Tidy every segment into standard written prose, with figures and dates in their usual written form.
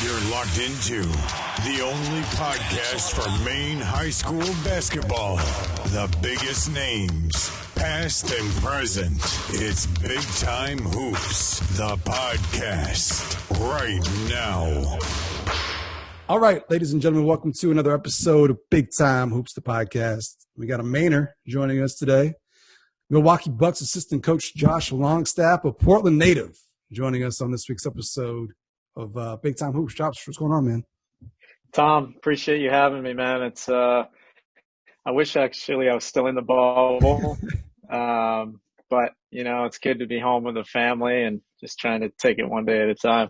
You're locked into the only podcast for Maine high school basketball. The biggest names, past and present. It's Big Time Hoops, the podcast, right now. All right, ladies and gentlemen, welcome to another episode of Big Time Hoops, the podcast. We got a Mainer joining us today. Milwaukee Bucks assistant coach Josh Longstaff, a Portland native, joining us on this week's episode of Big Time Hoops. Josh, what's going on, man? Tom, appreciate you having me, man. It's I wish actually I was still in the bubble, but you know it's good to be home with the family and just trying to take it one day at a time.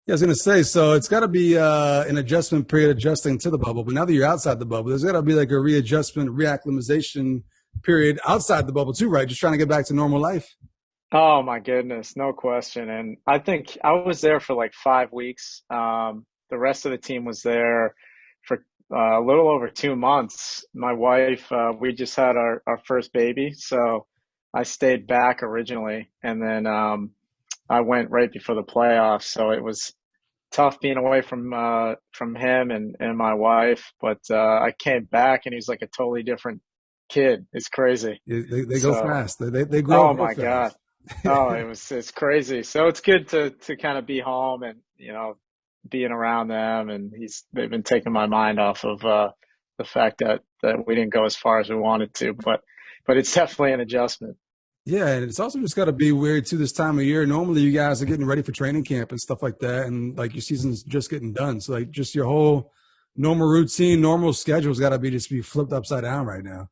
Yeah, I was going to say, so it's got to be an adjustment period adjusting to the bubble, but now that you're outside the bubble, there's got to be like a readjustment, reacclimatization period outside the bubble too, right? Just trying to get back to normal life. Oh my goodness, no question. And I think I was there for like 5 weeks. The rest of the team was there for a little over 2 months. My wife, we just had our first baby, so I stayed back originally, and then I went right before the playoffs. So it was tough being away from him and my wife. But I came back, and he was like a totally different kid. It's crazy. They go fast. They grow. Oh my God. Oh, it's crazy. So it's good to kind of be home and, you know, being around them. And they've been taking my mind off of the fact that we didn't go as far as we wanted to. But it's definitely an adjustment. Yeah, and it's also just got to be weird too this time of year. Normally you guys are getting ready for training camp and stuff like that, and like your season's just getting done. So like just your whole normal routine, normal schedule's got to be flipped upside down right now.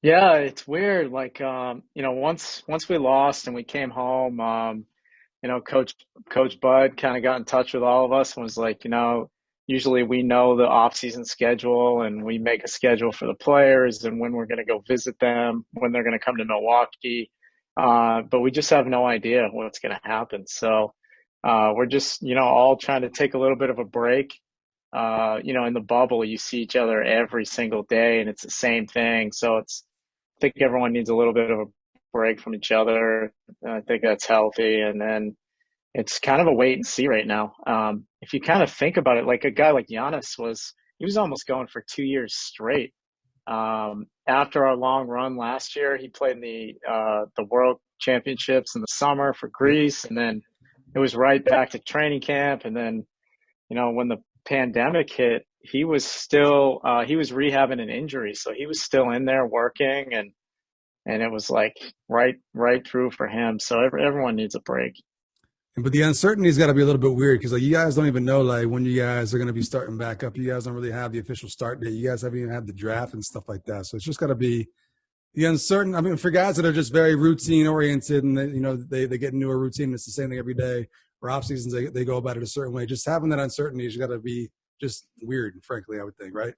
Yeah, it's weird. Like, you know, once we lost and we came home, you know, Coach Bud kind of got in touch with all of us and was like, you know, usually we know the off-season schedule and we make a schedule for the players and when we're going to go visit them, when they're going to come to Milwaukee. But we just have no idea what's going to happen. So we're just, you know, all trying to take a little bit of a break. You know, in the bubble, you see each other every single day and it's the same thing. So I think everyone needs a little bit of a break from each other. I think that's healthy. And then it's kind of a wait and see right now. If you kind of think about it, like a guy like Giannis he was almost going for 2 years straight. After our long run last year, he played in the World Championships in the summer for Greece. And then it was right back to training camp. And then, you know, when the pandemic hit, he was still he was rehabbing an injury, so he was still in there working, and it was like right through for him. So everyone needs a break. But the uncertainty's got to be a little bit weird because like you guys don't even know like when you guys are going to be starting back up. You guys don't really have the official start date. You guys haven't even had the draft and stuff like that. So it's just got to be the uncertain. I mean, for guys that are just very routine oriented and they, you know they get into a routine, it's the same thing every day. For off seasons, they go about it a certain way. Just having that uncertainty has got to be just weird, frankly, I would think, right?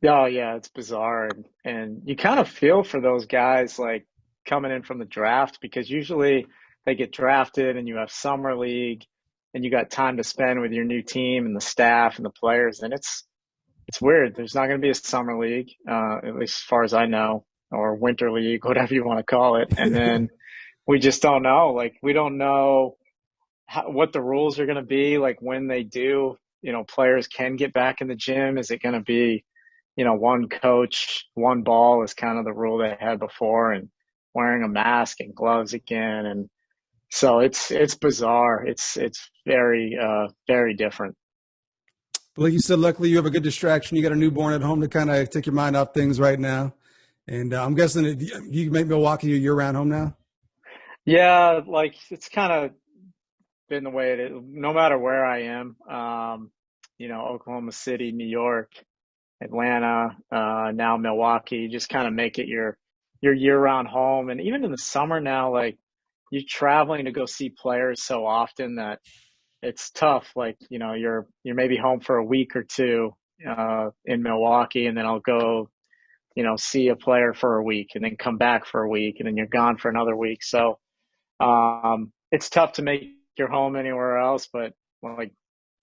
Oh yeah, it's bizarre, and you kind of feel for those guys like coming in from the draft because usually they get drafted and you have summer league and you got time to spend with your new team and the staff and the players, and it's weird. There's not going to be a summer league, at least as far as I know, or winter league, whatever you want to call it. And then we just don't know. Like we don't know what the rules are going to be. Like when they do, you know, players can get back in the gym. Is it going to be, you know, one coach, one ball is kind of the rule they had before, and wearing a mask and gloves again. And so it's bizarre. It's very, very different. But like you said, luckily you have a good distraction. You got a newborn at home to kind of take your mind off things right now. And I'm guessing that you make Milwaukee your year-round home now? Yeah, like it's kind of been the way it is. No matter where I am, you know, Oklahoma City, New York, Atlanta, now Milwaukee, just kind of make it your year-round home. And even in the summer now, like you're traveling to go see players so often that it's tough. Like, you know, you're maybe home for a week or two in Milwaukee, and then I'll go, you know, see a player for a week and then come back for a week and then you're gone for another week. So it's tough to make your home anywhere else, but like,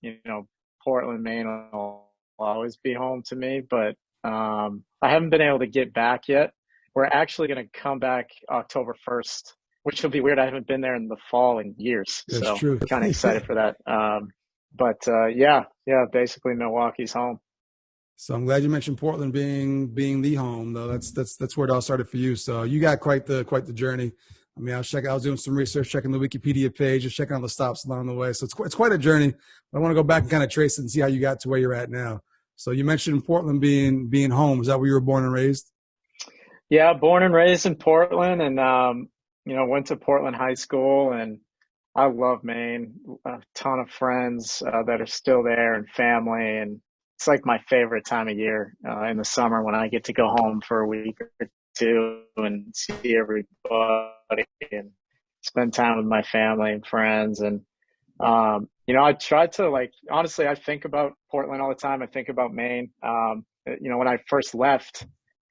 you know, Portland, Maine will always be home to me, but I haven't been able to get back yet. We're actually going to come back October 1st, which will be weird. I haven't been there in the fall in years. That's so true. Kind of excited for that. But basically Milwaukee's home. So I'm glad you mentioned Portland being the home, though. That's where it all started for you. So you got quite the journey. I mean, I was doing some research, checking the Wikipedia page, just checking all the stops along the way. So it's quite a journey. I want to go back and kind of trace it and see how you got to where you're at now. So you mentioned Portland being home. Is that where you were born and raised? Yeah, born and raised in Portland, and went to Portland High School, and I love Maine. A ton of friends that are still there and family, and it's like my favorite time of year in the summer when I get to go home for a week or two and see everybody and spend time with my family and friends. And I try to, like, honestly, I think about Portland all the time. I think about Maine. When I first left,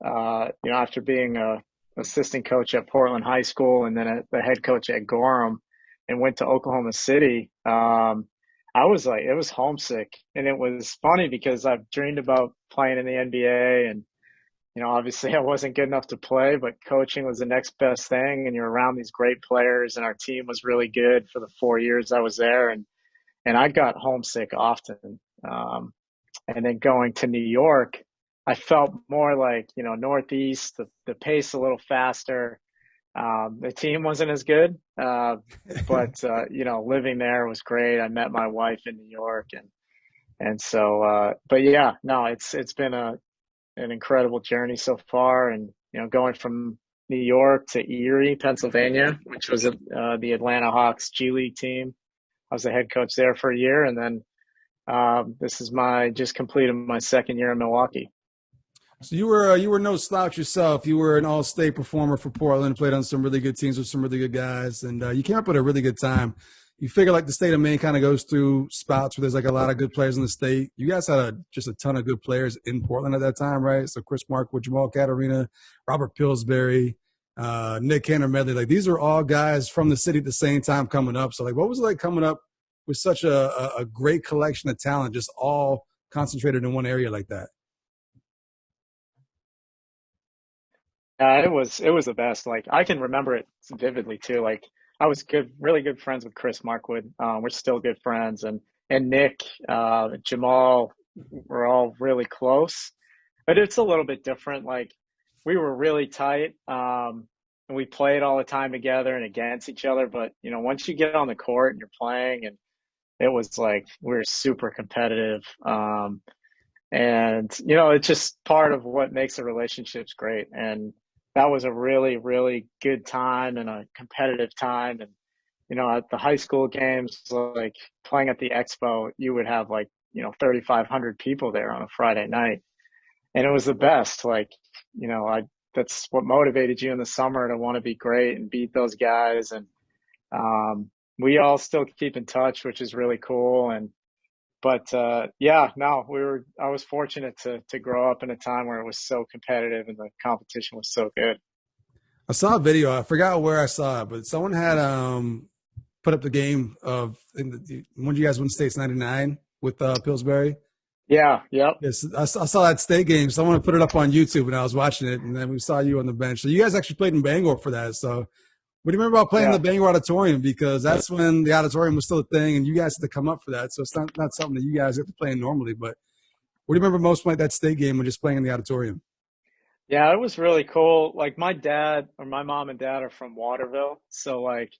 after being a assistant coach at Portland High School and then the head coach at Gorham and went to Oklahoma City, I was like, it was homesick. And it was funny because I've dreamed about playing in the NBA, and, obviously I wasn't good enough to play, but coaching was the next best thing. And you're around these great players, and our team was really good for the 4 years I was there. And I got homesick often. And then going to New York, I felt more like, Northeast, the pace a little faster. The team wasn't as good, but living there was great. I met my wife in New York, and so, but yeah, no, it's been an incredible journey so far, and going from New York to Erie, Pennsylvania, which was the Atlanta Hawks G League team. I was the head coach there for a year, and then this is just completed my second year in Milwaukee. So you were no slouch yourself. You were an all-state performer for Portland, played on some really good teams with some really good guys, and you came up with a really good time. You figure like the state of Maine kind of goes through spouts where there's like a lot of good players in the state. You guys had just a ton of good players in Portland at that time, right? So Chris Markwood, Jamal Caterina, Robert Pillsbury, Nick Cantor Medley. Like these are all guys from the city at the same time coming up. So like what was it like coming up with such a great collection of talent, just all concentrated in one area like that? It was the best. Like I can remember it vividly too. Like I was really good friends with Chris Markwood. We're still good friends, and Nick, Jamal, we're all really close. But it's a little bit different. Like we were really tight, and we played all the time together and against each other. But once you get on the court and you're playing, and it was like we were super competitive. And it's just part of what makes the relationships great. And that was a really, really good time and a competitive time. And, at the high school games, like playing at the Expo, you would have like, 3,500 people there on a Friday night. And it was the best. Like, that's what motivated you in the summer to want to be great and beat those guys. And, we all still keep in touch, which is really cool. But I was fortunate to grow up in a time where it was so competitive and the competition was so good. I saw a video. I forgot where I saw it, but someone had put up the game of when you guys won states '99 with Pillsbury. Yeah, yep. Yes, I saw that state game. Someone put it up on YouTube, and I was watching it, and then we saw you on the bench. So you guys actually played in Bangor for that. So what do you remember about playing in the Bangor Auditorium? Because that's when the auditorium was still a thing, and you guys had to come up for that. So it's not something that you guys get to play in normally. But what do you remember most about that state game when just playing in the auditorium? Yeah, it was really cool. Like my mom and dad are from Waterville, so like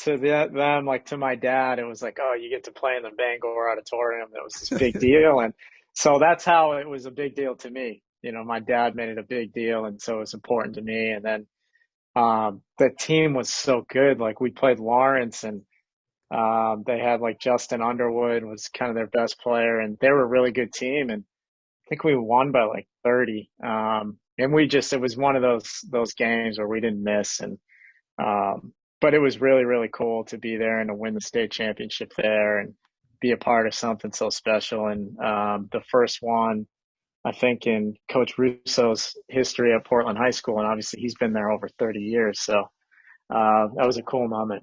them, like to my dad, it was like, oh, you get to play in the Bangor Auditorium. That was this big deal, and so that's how it was a big deal to me. My dad made it a big deal, and so it was important to me. And then the team was so good. Like we played Lawrence, and they had like Justin Underwood was kind of their best player, and they were a really good team. And I think we won by like 30. And it was one of those games where we didn't miss. And but it was really, really cool to be there and to win the state championship there and be a part of something so special. And the first one, I think, in Coach Russo's history at Portland High School, and obviously he's been there over 30 years. So that was a cool moment.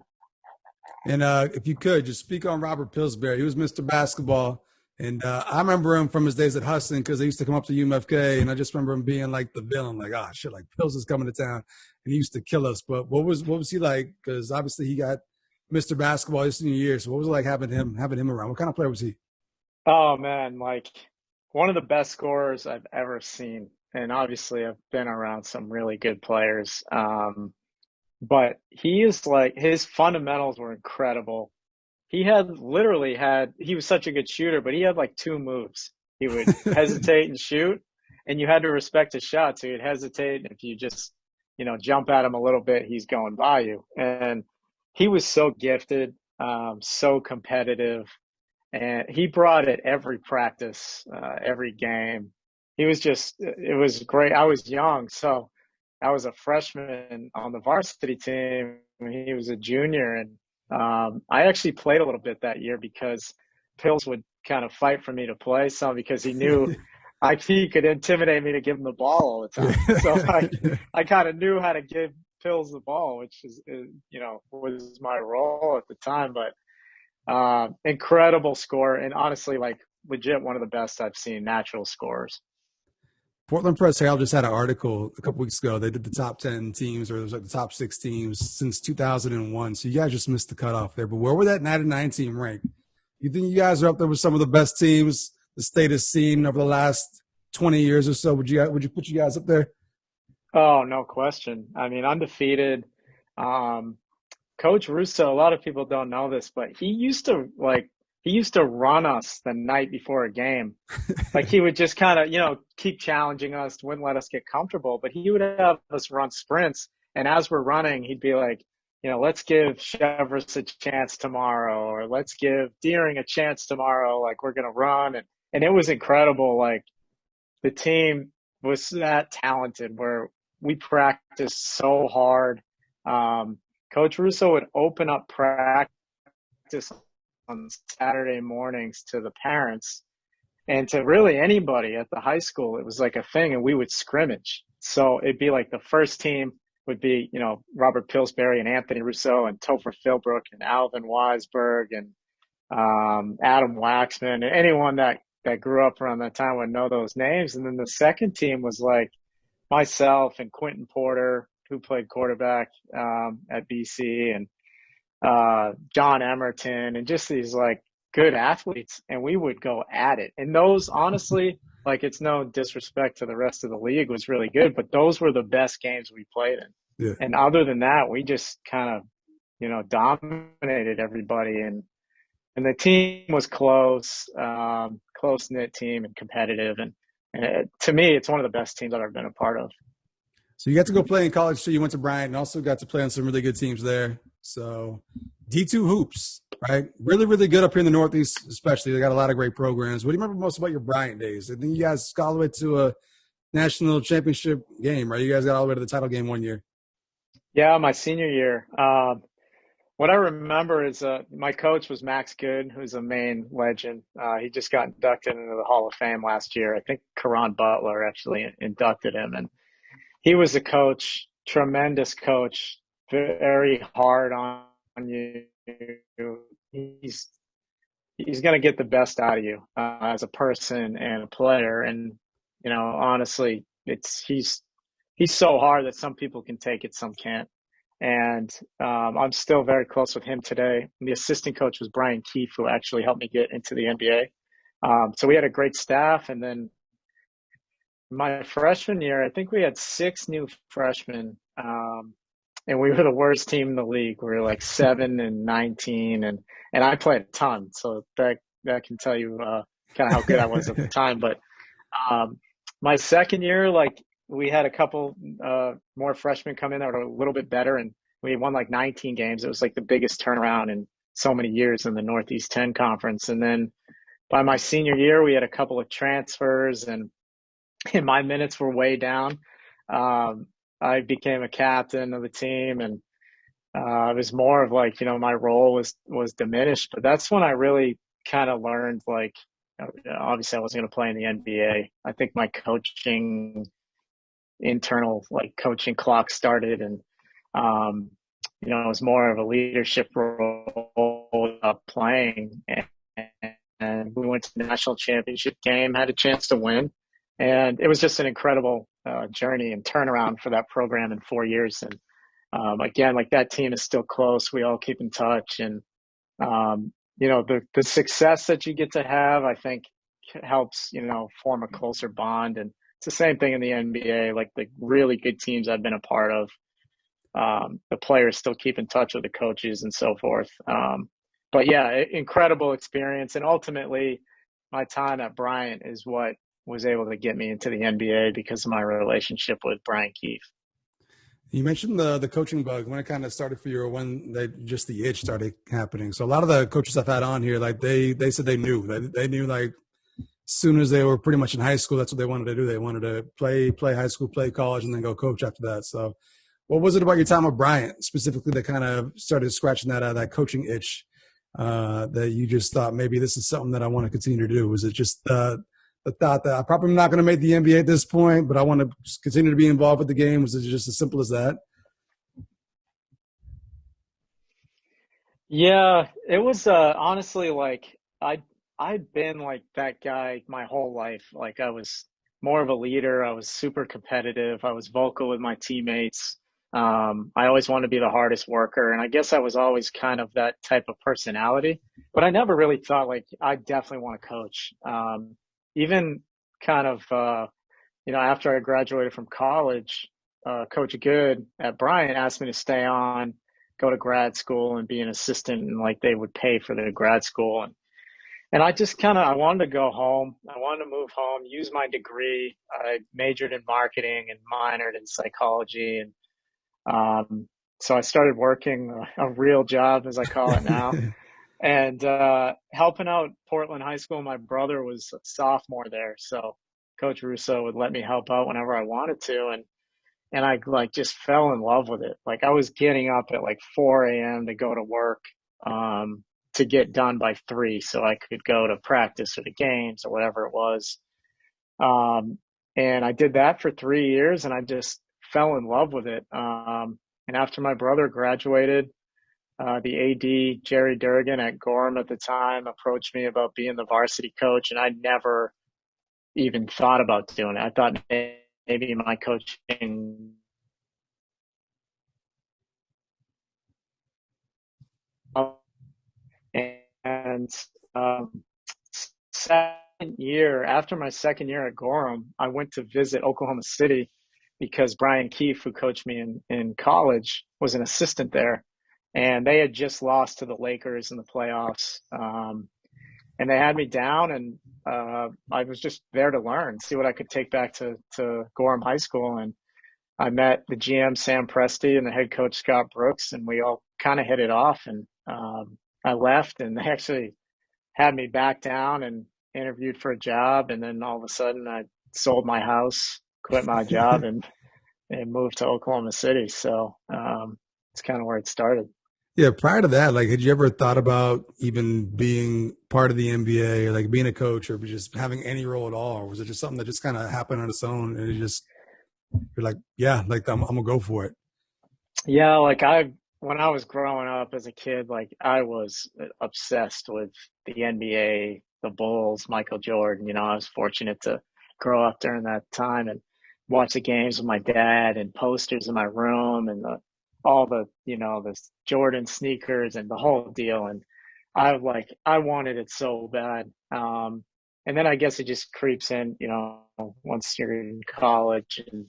And if you could, just speak on Robert Pillsbury. He was Mr. Basketball. And I remember him from his days at Hudson because they used to come up to UMFK, and I just remember him being like the villain, like, oh, shit, like Pills is coming to town, and he used to kill us. But what was he like? Because obviously he got Mr. Basketball his senior year. So what was it like having him around? What kind of player was he? Oh man, like one of the best scorers I've ever seen. And obviously I've been around some really good players. But he is like his fundamentals were incredible. He was such a good shooter, but he had like two moves. He would hesitate and shoot, and you had to respect his shot. So he'd hesitate, and if you just, jump at him a little bit, he's going by you. And he was so gifted, so competitive, and he brought it every practice, every game. It was great. I was young, so I was a freshman on the varsity team, and he was a junior, and I actually played a little bit that year because Pills would kind of fight for me to play some because he knew he could intimidate me to give him the ball all the time. So I kind of knew how to give Pills the ball, which was my role at the time. But incredible score, and honestly, like legit one of the best I've seen natural scorers. Portland Press Herald just had an article a couple weeks ago. They did the top 10 teams, or it was like the top 6 teams since 2001. So you guys just missed the cutoff there. But where were that 99 team rank? You think you guys are up there with some of the best teams the state has seen over the last 20 years or so? Would you put you guys up there? Oh, no question. I mean, undefeated. Coach Russo, a lot of people don't know this, but he used to run us the night before a game. Like he would just kind of, keep challenging us, wouldn't let us get comfortable, but he would have us run sprints. And as we're running, he'd be like, let's give Chevrolet a chance tomorrow, or let's give Deering a chance tomorrow. Like we're going to run. And it was incredible. Like the team was that talented where we practiced so hard. Coach Russo would open up practice on Saturday mornings to the parents and to really anybody at the high school. It was like a thing, and we would scrimmage. So it'd be like the first team would be, Robert Pillsbury and Anthony Rousseau and Topher Philbrook and Alvin Weisberg and Adam Waxman, and anyone that grew up around that time would know those names. And then the second team was like myself and Quentin Porter, who played quarterback at BC, and John Emerton, and just these like good athletes, and we would go at it. And those, honestly, like it's no disrespect to the rest of the league, was really good, but those were the best games we played in. Yeah. And other than that, we just kind of, dominated everybody, and the team was close knit team and competitive. And to me, it's one of the best teams I've ever been a part of. So you got to go play in college too. You went to Bryant and also got to play on some really good teams there. So D2 hoops, right? Really, really good up here in the Northeast, especially. They got a lot of great programs. What do you remember most about your Bryant days? I think you guys got all the way to a national championship game, right? You guys got all the way to the title game one year. Yeah, my senior year. What I remember is my coach was Max Good, who's a Maine legend. He just got inducted into the Hall of Fame last year. I think Caron Butler actually inducted him. And he was a coach, tremendous coach, very hard on you. He's going to get the best out of you as a person and a player. And, honestly, he's so hard that some people can take it, some can't. And I'm still very close with him today. And the assistant coach was Brian Keefe, who actually helped me get into the NBA. So we had a great staff. And then my freshman year, I think we had 6 new freshmen, and we were the worst team in the league. We were like 7-19, and I played a ton, so that can tell you kind of how good I was at the time. But my second year, like we had a couple more freshmen come in that were a little bit better, and we won like 19 games. It was like the biggest turnaround in so many years in the Northeast 10 Conference. And then by my senior year, we had a couple of transfers, and my minutes were way down. I became a captain of the team, and it was more of like, my role was diminished. But that's when I really kind of learned, like, obviously I wasn't going to play in the NBA. I think my internal like coaching clock started, and it was more of a leadership role playing. And we went to the national championship game, had a chance to win. And it was just an incredible journey and turnaround for that program in 4 years. And again, like that team is still close. We all keep in touch, and the success that you get to have, I think, helps form a closer bond. And it's the same thing in the NBA. Like the really good teams I've been a part of, the players still keep in touch with the coaches and so forth. But yeah, incredible experience, and ultimately, my time at Bryant is what was able to get me into the NBA because of my relationship with Brian Keefe. You mentioned the coaching bug, when it kind of started for you, or when just the itch started happening. So a lot of the coaches I've had on here, like they said they knew. They knew, like, as soon as they were pretty much in high school, that's what they wanted to do. They wanted to play high school, play college, and then go coach after that. So what was it about your time with Bryant specifically that kind of started scratching that coaching itch, that you just thought maybe this is something that I want to continue to do? Was it just the thought that I'm probably not going to make the NBA at this point, but I want to continue to be involved with the game? Was it just as simple as that? Yeah, it was honestly, like I'd been like that guy my whole life. Like I was more of a leader. I was super competitive. I was vocal with my teammates. I always wanted to be the hardest worker, and I guess I was always kind of that type of personality. But I never really thought like I definitely want to coach. Even kind of after I graduated from college, Coach Good at Bryant asked me to stay on, go to grad school and be an assistant, and like they would pay for the grad school. And I just I wanted to go home. I wanted to move home, use my degree. I majored in marketing and minored in psychology. And so I started working a real job, as I call it now, and helping out Portland High School. My brother was a sophomore there, so Coach Russo would let me help out whenever I wanted to. And I like just fell in love with it. Like I was getting up at like 4 a.m. to go to work, to get done by 3 so I could go to practice or the games or whatever it was. And I did that for 3 years, and I just fell in love with it. And after my brother graduated, the AD, Jerry Durgan at Gorham at the time, approached me about being the varsity coach, and I never even thought about doing it. I thought maybe my coaching and second year, after my second year at Gorham, I went to visit Oklahoma City because Brian Keefe, who coached me in college, was an assistant there. And they had just lost to the Lakers in the playoffs. And they had me down, and I was just there to learn, see what I could take back to Gorham High School. And I met the GM, Sam Presti, and the head coach, Scott Brooks, and we all kind of hit it off. And I left, and they actually had me back down and interviewed for a job. And then all of a sudden I sold my house, quit my job, and moved to Oklahoma City. So it's kind of where it started. Yeah, prior to that, like, had you ever thought about even being part of the NBA, or like being a coach, or just having any role at all? Or was it just something that just kind of happened on its own, and you're like, yeah, like I'm gonna go for it? Yeah, like when I was growing up as a kid, like I was obsessed with the NBA, the Bulls, Michael Jordan. I was fortunate to grow up during that time and watch the games with my dad, and posters in my room, and all the Jordan sneakers and the whole deal. And I wanted it so bad. And then I guess it just creeps in, once you're in college and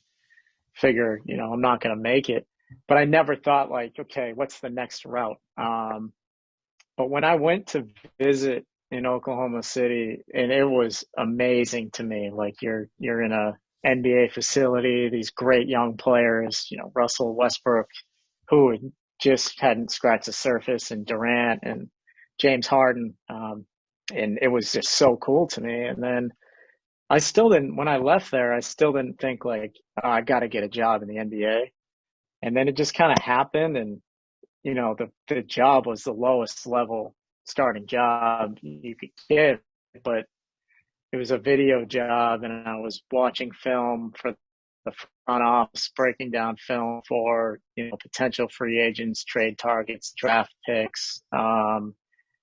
figure, I'm not going to make it. But I never thought like, okay, what's the next route? But when I went to visit in Oklahoma City, and it was amazing to me. Like you're in a NBA facility, these great young players, Russell Westbrook, who just hadn't scratched the surface, and Durant and James Harden. And it was just so cool to me. And then when I left there, I still didn't think like, oh, I got to get a job in the NBA. And then it just kind of happened. And, the job was the lowest level starting job you could get, but it was a video job, and I was watching film for the front office, breaking down film for, potential free agents, trade targets, draft picks. And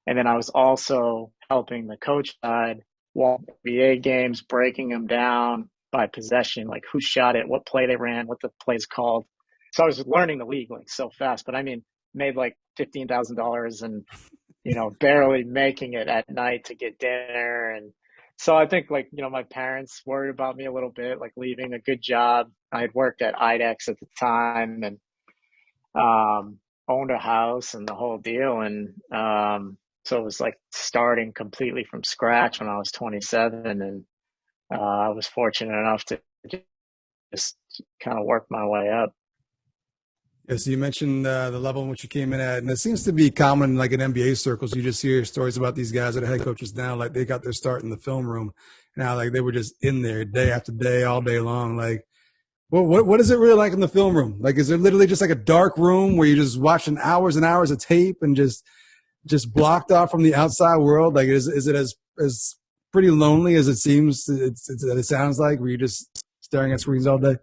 then I was also helping the coach side watch NBA games, breaking them down by possession, like who shot it, what play they ran, what the play's called. So I was learning the league like so fast, but I mean, made like $15,000 and, barely making it at night to get dinner. And so I think like, my parents worried about me a little bit, like leaving a good job. I had worked at IDEX at the time and, owned a house and the whole deal. And, so it was like starting completely from scratch when I was 27. And, I was fortunate enough to just kind of work my way up. Yeah, so you mentioned the level in which you came in at, and it seems to be common, like in NBA circles. You just hear stories about these guys that are head coaches now, like they got their start in the film room. Now, like they were just in there day after day, all day long. Like, what is it really like in the film room? Like, is it literally just like a dark room where you're just watching hours and hours of tape and just blocked off from the outside world? Like, is it as pretty lonely as it seems? It sounds like, where you're just staring at screens all day.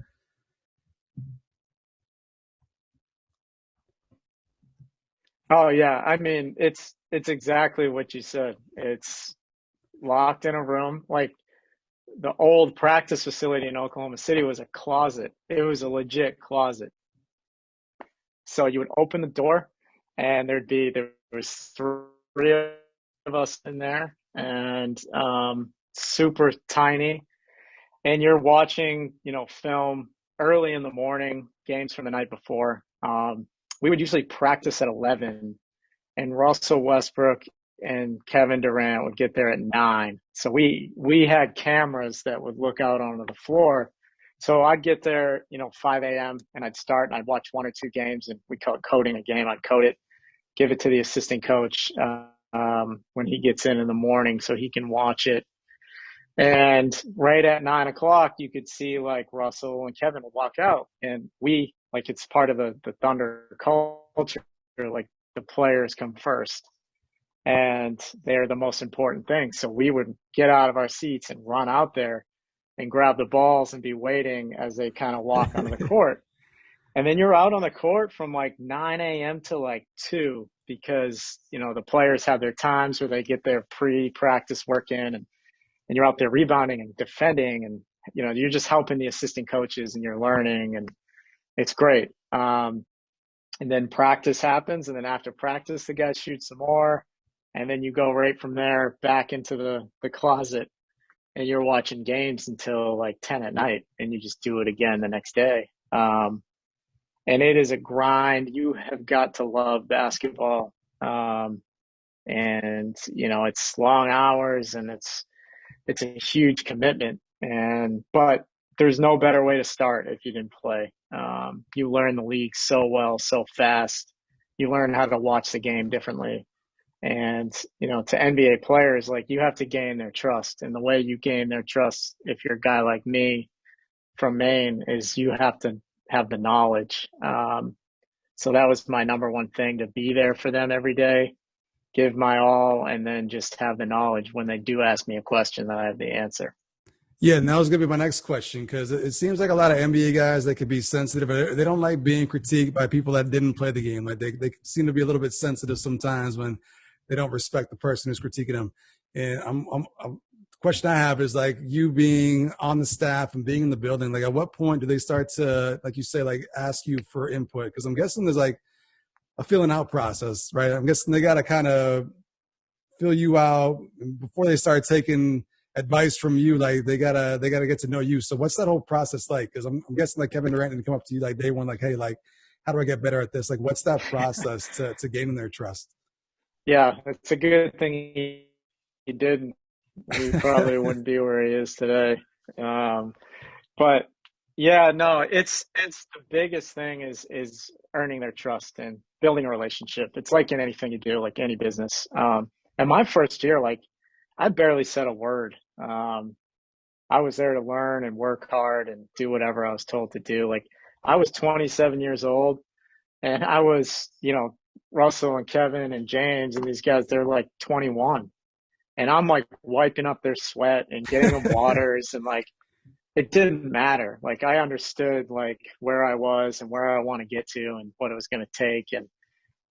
Oh yeah, I mean it's exactly what you said. It's locked in a room. Like the old practice facility in Oklahoma City was a closet. It was a legit closet. So you would open the door and there was three of us in there and super tiny. And you're watching, film early in the morning, games from the night before. We would usually practice at 11 and Russell Westbrook and Kevin Durant would get there at 9. So we had cameras that would look out onto the floor. So I'd get there, 5 a.m. and I'd start and I'd watch one or two games and we call it coding a game. I'd code it, give it to the assistant coach when he gets in the morning so he can watch it. And right at 9 o'clock, you could see like Russell and Kevin would walk out, and like it's part of the Thunder culture. Like the players come first, and they're the most important thing. So we would get out of our seats and run out there and grab the balls and be waiting as they kind of walk onto the court. And then you're out on the court from like 9 a.m. to like 2 because, the players have their times where they get their pre-practice work in and you're out there rebounding and defending and, you're just helping the assistant coaches and you're learning and it's great. And then practice happens. And then after practice, the guys shoot some more. And then you go right from there back into the closet and you're watching games until like 10 at night and you just do it again the next day. And it is a grind. You have got to love basketball. And, it's long hours and it's a huge commitment. But there's no better way to start if you didn't play. You learn the league so well, so fast. You learn how to watch the game differently. And, to NBA players, like you have to gain their trust. And the way you gain their trust, if you're a guy like me from Maine, is you have to have the knowledge. So that was my number one thing, to be there for them every day, give my all, and then just have the knowledge when they do ask me a question that I have the answer. Yeah, and that was going to be my next question, because it seems like a lot of NBA guys, they could be sensitive. They don't like being critiqued by people that didn't play the game. Like they seem to be a little bit sensitive sometimes when they don't respect the person who's critiquing them. And the question I have is, like, you being on the staff and being in the building, like at what point do they start to, like you say, like ask you for input? Because I'm guessing there's like a filling out process, right? I'm guessing they got to kind of fill you out before they start taking advice from you. Like they gotta get to know you. So what's that whole process like? Because I'm guessing like Kevin Durant didn't come up to you like day one, like, hey, like, how do I get better at this? Like, what's that process to gaining their trust? Yeah, it's a good thing he didn't. He probably wouldn't be where he is today. But yeah, no, it's the biggest thing is earning their trust and building a relationship. It's like in anything you do, like any business. And my first year, like I barely said a word. I was there to learn and work hard and do whatever I was told to do. Like I was 27 years old and I was, Russell and Kevin and James and these guys, they're like 21 and I'm like wiping up their sweat and getting them waters and like, it didn't matter. Like I understood like where I was and where I want to get to and what it was going to take. And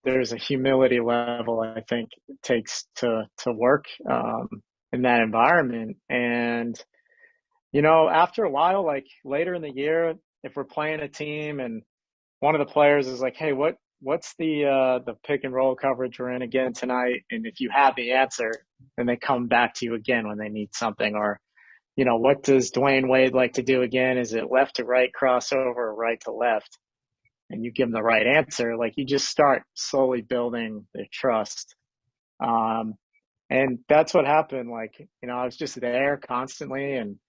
there's a humility level I think it takes to work in that environment. And after a while, like later in the year, if we're playing a team and one of the players is like, hey, what's the pick and roll coverage we're in again tonight? And if you have the answer, then they come back to you again when they need something. Or, what does Dwayne Wade like to do again? Is it left to right crossover or right to left? And you give them the right answer. Like, you just start slowly building their trust. And that's what happened. Like, I was just there constantly, and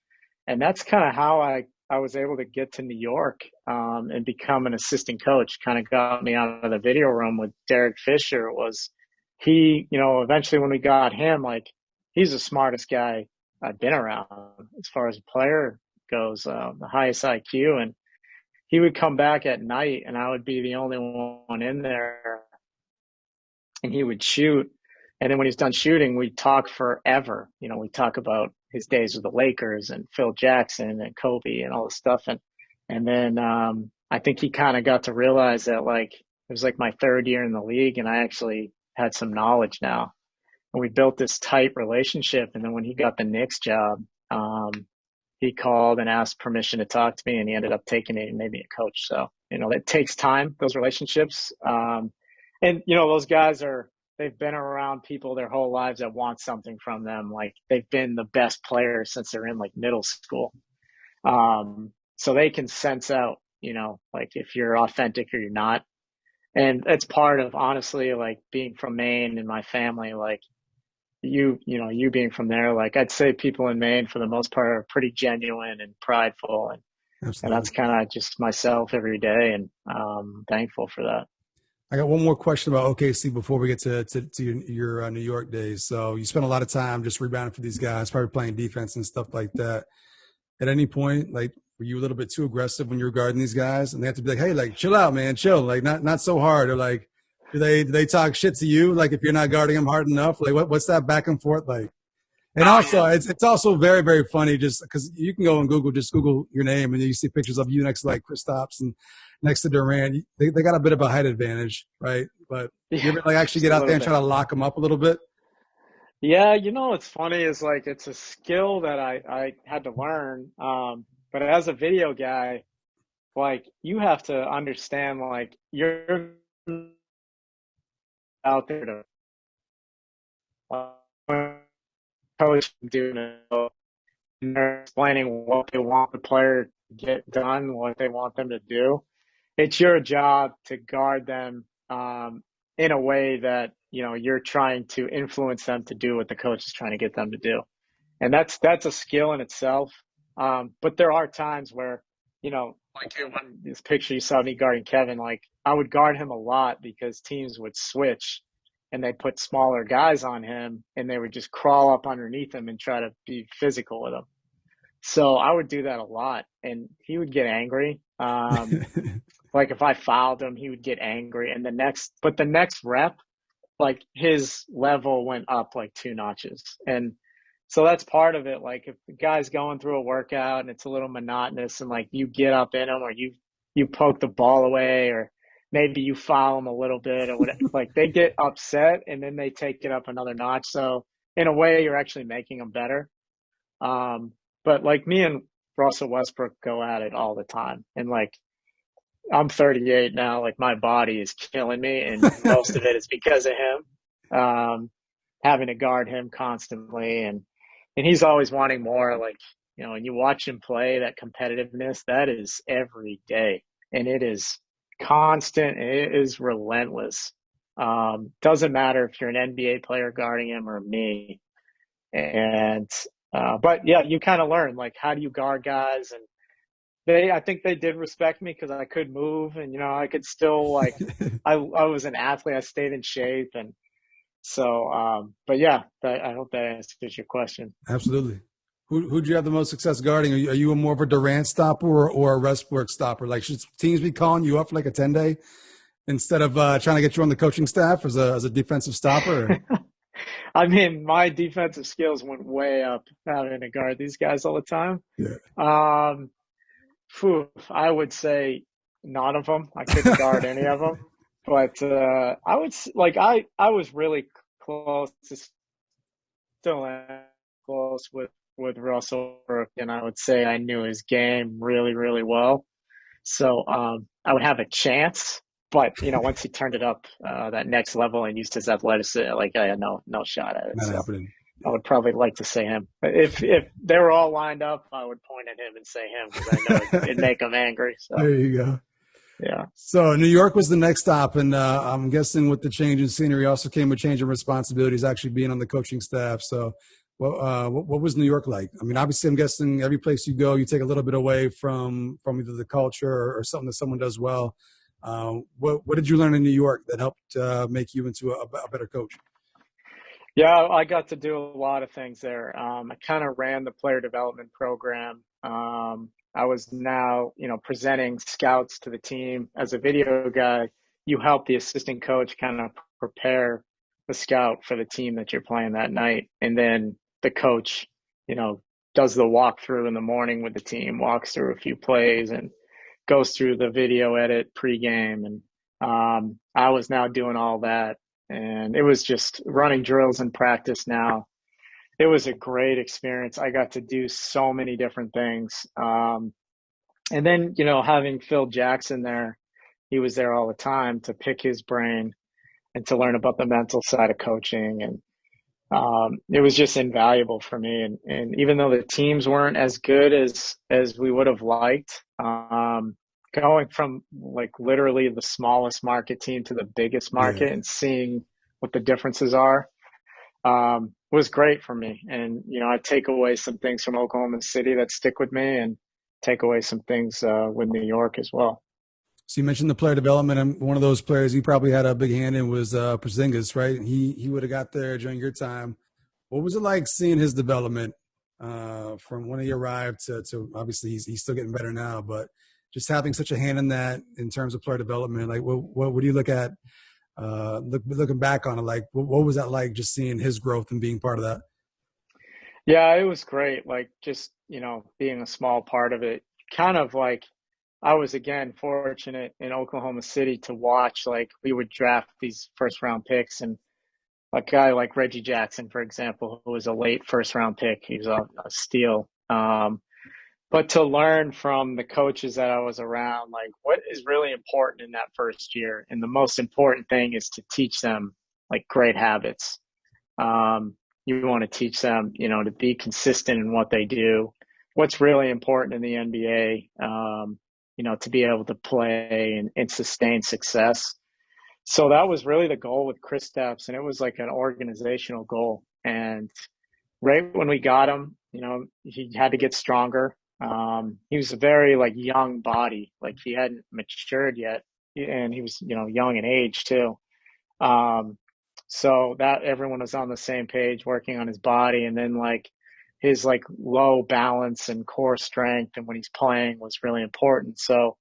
that's kind of how I was able to get to New York, and become an assistant coach. Kind of got me out of the video room with Derek Fisher. Was he, eventually when we got him, like, he's the smartest guy I've been around as far as a player goes, the highest IQ. And he would come back at night and I would be the only one in there, and he would shoot. And then when he's done shooting, we talk forever. We talk about his days with the Lakers and Phil Jackson and Kobe and all this stuff. And then I think he kind of got to realize that, like, it was like my third year in the league and I actually had some knowledge now. And we built this tight relationship. And then when he got the Knicks job, he called and asked permission to talk to me, and he ended up taking it and made me a coach. So, it takes time, those relationships. And, those guys they've been around people their whole lives that want something from them. Like, they've been the best players since they're in, like, middle school. So they can sense out, like, if you're authentic or you're not. And that's part of, honestly, like, being from Maine and my family, like, you being from there, like, I'd say people in Maine for the most part are pretty genuine and prideful. And that's kind of just myself every day. And thankful for that. I got one more question about OKC before we get to your New York days. So you spent a lot of time just rebounding for these guys, probably playing defense and stuff like that. At any point, like, were you a little bit too aggressive when you were guarding these guys? And they have to be like, hey, like, chill out, man, chill. Like, not so hard. Or, like, do they talk shit to you? Like, if you're not guarding them hard enough, like, what's that back and forth like? And also, it's also very, very funny just because you can go and Google your name and you see pictures of you next to, like, Kristaps and next to Durant. They got a bit of a height advantage, right? But you ever, like, actually get out there and try to lock them up a little bit? Yeah, what's funny is, like, it's a skill that I had to learn. But as a video guy, like, you have to understand, like, you're out there to coach doing it, and they're explaining what they want the player to get done, what they want them to do. It's your job to guard them in a way that, you're trying to influence them to do what the coach is trying to get them to do. And that's a skill in itself. But there are times where, like when this picture you saw me guarding Kevin, like, I would guard him a lot because teams would switch and they put smaller guys on him and they would just crawl up underneath him and try to be physical with him. So I would do that a lot and he would get angry. Like, if I fouled him, he would get angry. And the next rep, like, his level went up like 2 notches. And so that's part of it. Like, if the guy's going through a workout and it's a little monotonous and, like, you get up in him or you poke the ball away or maybe you foul him a little bit or whatever, like, they get upset and then they take it up another notch. So in a way, you're actually making them better. But, like, me and Russell Westbrook go at it all the time. And, like, I'm 38 now. Like, my body is killing me, and most of it is because of him. Having to guard him constantly, and he's always wanting more. Like, and you watch him play, that competitiveness, that is every day, and it is constant. And it is relentless. Doesn't matter if you're an NBA player guarding him or me. And but yeah, you kind of learn, like, how do you guard guys. And I think they did respect me because I could move and, I could still, like, I was an athlete. I stayed in shape. And so, but yeah, I hope that answers your question. Absolutely. Who'd you have the most success guarding? Are you a more of a Durant stopper or a Westbrook stopper? Like, should teams be calling you up for, like, a 10-day instead of trying to get you on the coaching staff as a defensive stopper? I mean, my defensive skills went way up having to guard these guys all the time. Yeah. I would say none of them. I couldn't guard any of them. But I would, like, I was really close to still close with Russell, and I would say I knew his game really, really well. So I would have a chance. But, once he turned it up that next level and used his athleticism, like I had no shot at it. Not So happening. I would probably like to say him. If they were all lined up, I would point at him and say him because I know it'd make him angry. So There you go. yeah. So New York was the next stop, and I'm guessing with the change in scenery also came a change in responsibilities, actually being on the coaching staff. So, what was New York like? I mean, obviously, I'm guessing every place you go, you take a little bit away from either the culture or something that someone does well. What did you learn in New York that helped make you into a better coach? Yeah, I got to do a lot of things there. I kind of ran the player development program. I was now, presenting scouts to the team. As a video guy, you help the assistant coach kind of prepare the scout for the team that you're playing that night. And then the coach, you know, does the walkthrough in the morning with the team, walks through a few plays and goes through the video edit pregame. And I was now doing all that. And it was just running drills in practice now. It was a great experience. I got to do so many different things. And then, having Phil Jackson there, he was there all the time to pick his brain and to learn about the mental side of coaching. And it was just invaluable for me. And even though the teams weren't as good as we would have liked, going from like literally the smallest market team to the biggest Yeah. market and seeing what the differences are, was great for me. And, I take away some things from Oklahoma City that stick with me and take away some things with New York as well. So you mentioned the player development, and one of those players you probably had a big hand in was Porzingis, right? He would have got there during your time. What was it like seeing his development from when he arrived to obviously he's still getting better now, but just having such a hand in that in terms of player development, like what do you look at looking back on it? Like what was that like just seeing his growth and being part of that? Yeah, it was great. Like just, being a small part of it, kind of like I was again fortunate in Oklahoma City to watch, like we would draft these first round picks and a guy like Reggie Jackson, for example, who was a late first round pick. He was a steal. But to learn from the coaches that I was around, like what is really important in that first year. And the most important thing is to teach them like great habits. You want to teach them, to be consistent in what they do. What's really important in the NBA, to be able to play and sustain success. So that was really the goal with Chris Stapps, and it was like an organizational goal. And right when we got him, he had to get stronger. He was a very like young body, like he hadn't matured yet, and he was, young in age too. Um, so that everyone was on the same page working on his body, and then like his like low balance and core strength, and when he's playing was really important. So,